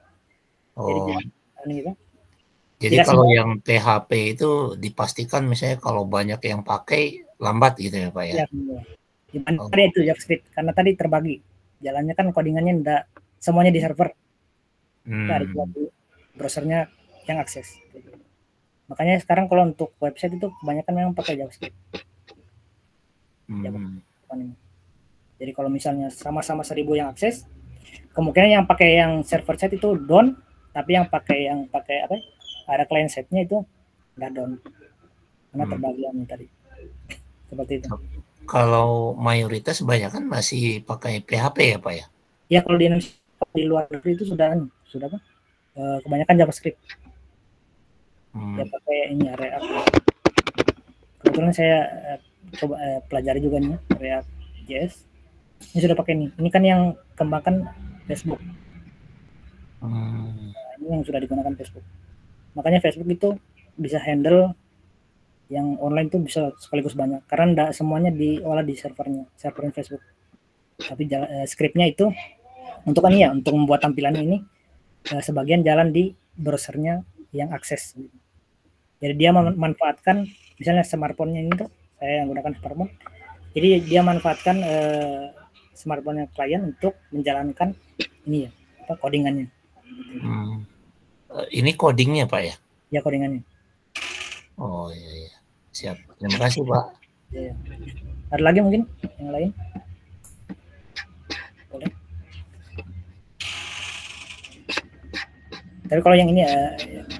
Jadi kalau yang PHP itu dipastikan misalnya kalau banyak yang pakai lambat gitu ya Pak ya? Ada itu JavaScript, karena tadi terbagi. Jalannya kan codingannya tidak semuanya di server. Dari browsernya yang akses. Makanya sekarang kalau untuk website itu kebanyakan memang pakai JavaScript. Jadi kalau misalnya sama-sama 1000 yang akses, kemungkinan yang pakai yang server side itu down, tapi yang pakai apa? Ada client side-nya itu nggak down. Karena terbagian tadi. Seperti itu. Kalau mayoritas kebanyakan masih pakai PHP ya Pak ya? Ya kalau di Indonesia, di luar negeri itu sudah apa? Kebanyakan JavaScript. Ya pakai ini React. Kebetulan saya coba pelajari juga nih React JS. Ini sudah pakai ini. Ini kan yang kembangkan Facebook. Ini yang sudah digunakan Facebook. Makanya Facebook itu bisa handle yang online tuh bisa sekaligus banyak, karena tidak semuanya diolah di servernya Facebook. Tapi scriptnya itu untuk membuat tampilan ini sebagian jalan di browsernya yang akses. Jadi dia memanfaatkan misalnya smartphone-nya ini tuh, saya yang gunakan smartphone. Jadi dia manfaatkan smartphone-nya klien untuk menjalankan ini codingannya. Ini codingnya Pak ya? Ya codingannya. Oh iya. Siap. Terima kasih Pak. Ya. Ada lagi mungkin yang lain? Boleh. Tapi kalau yang ini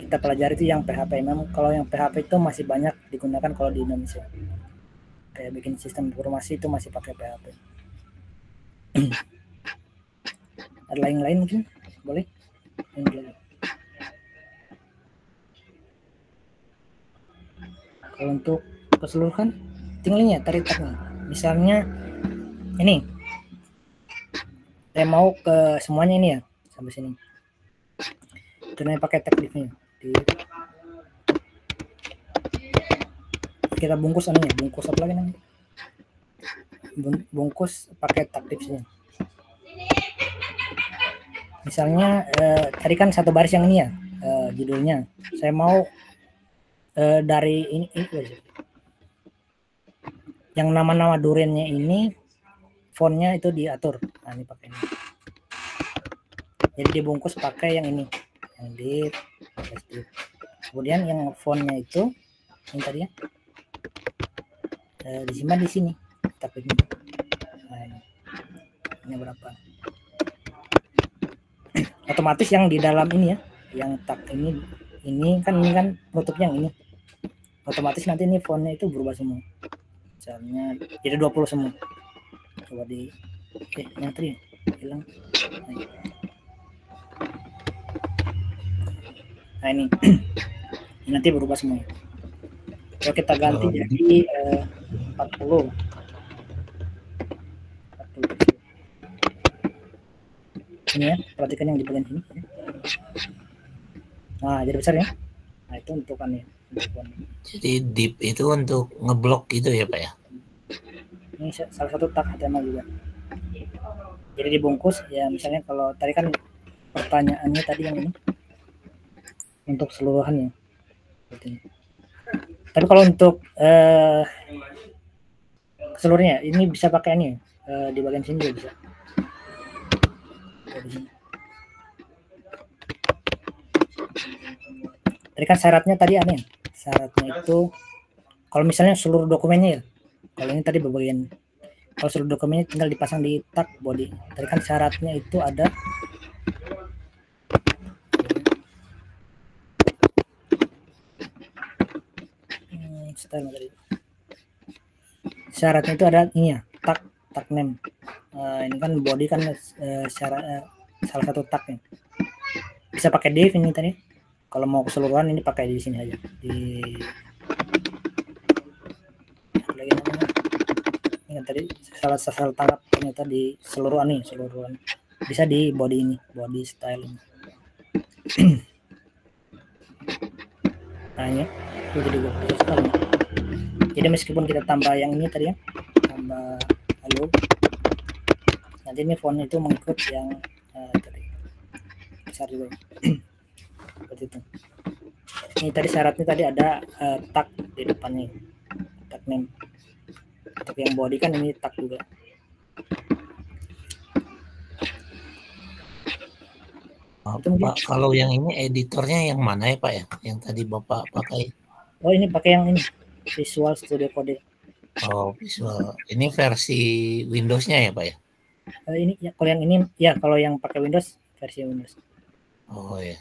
kita pelajari itu yang PHP. Memang kalau yang PHP itu masih banyak digunakan kalau di Indonesia. Kayak bikin sistem informasi itu masih pakai PHP. Ada yang lain mungkin? Boleh? Kalau untuk keseluruhan, tinggalnya tarik tagnya. Misalnya ini, saya mau ke semuanya ini ya, sampai sini. Karena pakai tag div-nya. Kita bungkus bungkus apa lagi namanya? Bungkus pakai tag div-nya. Misalnya tadi kan satu baris yang ini ya, judulnya. Saya mau dari ini yang nama-nama durennya ini fontnya itu diatur. Nah, ini pakai ini. Jadi dibungkus pakai yang ini, yang div. Kemudian yang fontnya itu ini tadi ya, disimpan di sini. Tapi ini berapa? Otomatis yang di dalam ini ya, yang tag ini kan penutupnya yang ini. Otomatis nanti ini fontnya itu berubah semua. Misalnya jadi 20 semua. Coba di yang tadi hilang. Nah ini. Ini nanti berubah semua. Kalau kita ganti jadi 40. Ini ya, perhatikan yang di bagian sini. Nah, jadi besar ya. Nah, itu untuk aneh. Jadi div itu untuk ngeblok gitu ya Pak ya? Ini salah satu tag HTML juga. Jadi dibungkus ya, misalnya kalau tadi kan pertanyaannya tadi yang ini untuk seluruhannya. Tapi kalau untuk seluruhnya ini bisa pakai ini di bagian sini juga bisa. Tadi kan syaratnya tadi aneh. Syaratnya itu kalau misalnya seluruh dokumennya ya. Kalau ini tadi bagian, kalau seluruh dokumennya tinggal dipasang di tag body. Tadi kan syaratnya itu ada style tadi. Syaratnya itu ada ini ya, tag name. Ini kan body kan syarat salah satu tagnya. Bisa pakai div ini tadi. Kalau mau keseluruhan ini pakai di sini aja. Di lagi namanya. Ini kan tadi salah tangkap ternyata di seluruhan nih, seluruhan. Bisa di body ini, body style ini. Nah ini itu jadi bagus sekali. Jadi meskipun kita tambah yang ini tadi ya, tambah halo, nanti ini fontnya itu mengikut yang tadi besar juga. Seperti itu. Ini tadi syaratnya tadi ada tag di depannya, tag name. Untuk yang body kan ini tag juga. Pak, kalau yang ini editornya yang mana ya Pak ya? Yang tadi Bapak pakai? Oh ini pakai yang ini, Visual Studio Code. Oh Visual. Ini versi Windows-nya ya Pak ya? Ini ya, kalau yang ini ya kalau yang pakai Windows versi Windows. Oh ya.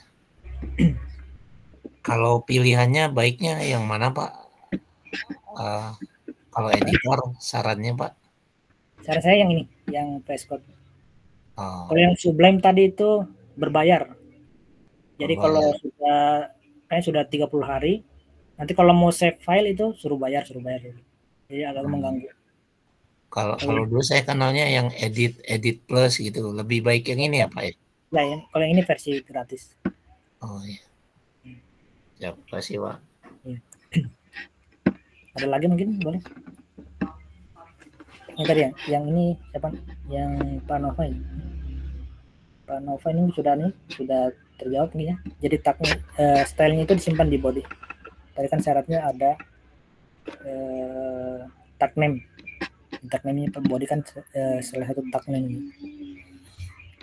Kalau pilihannya baiknya yang mana Pak? Kalau editor sarannya Pak? Saran saya yang ini, yang VS Code. Oh. Kalau yang Sublime tadi itu berbayar. Jadi kalau sudah 30 hari, nanti kalau mau save file itu suruh bayar. Jadi agak mengganggu. Kalau dulu saya kenalnya yang edit plus gitu, lebih baik yang ini ya Pak ya? Ya, kalau yang ini versi gratis. Oh iya. Ya, kasih Pak. Ya. Ada lagi mungkin boleh? Yang tadi ya, yang ini siapa? Yang Pak Nova ini. Pak Nova ini sudah terjawab nih ya. Jadi tagnya stylenya itu disimpan di body. Tadi kan syaratnya ada tag name. Tag name ini body kan salah satu tag name ini.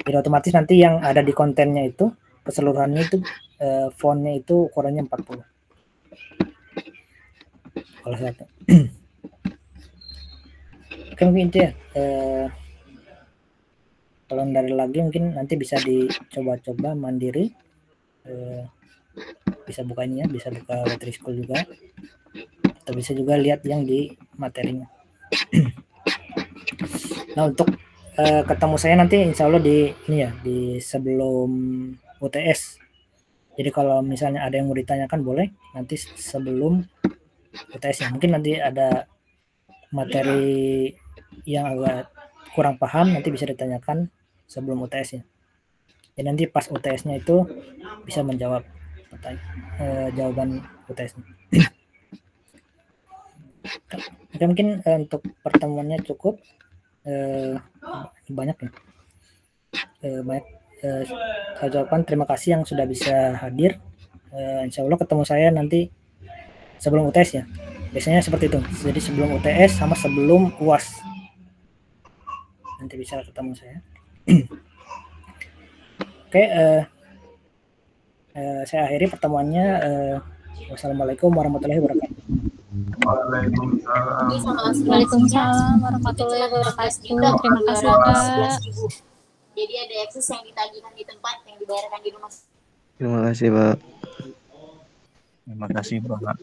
Jadi otomatis nanti yang ada di kontennya itu keseluruhannya itu fontnya itu ukurannya 40. Kalau satu. Oke mungkin itu ya. Kalau dari lagi mungkin nanti bisa dicoba-coba mandiri, bisa buka ini ya, bisa buka Web3 School juga, atau bisa juga lihat yang di materinya. Nah untuk ketemu saya nanti insya Allah di ini ya, di sebelum UTS. Jadi kalau misalnya ada yang mau ditanyakan boleh nanti sebelum UTS ya. Mungkin nanti ada materi yang agak kurang paham nanti bisa ditanyakan sebelum UTS-nya. Jadi nanti pas UTS-nya itu bisa menjawab jawaban UTS-nya. Oke, mungkin untuk pertemuannya cukup banyak ya. Banyak saya ucapkan terima kasih yang sudah bisa hadir. Insya Allah ketemu saya nanti sebelum UTS ya. Biasanya seperti itu. Jadi sebelum UTS sama sebelum UAS. Nanti bisa ketemu saya. Oke, saya akhiri pertemuannya. Wassalamualaikum warahmatullahi wabarakatuh. Waalaikumsalam warahmatullahi wabarakatuh. Terima kasih Kak. Jadi ada akses yang ditagihkan di tempat yang dibayarkan di rumah. Terima kasih Pak. Terima kasih Pak.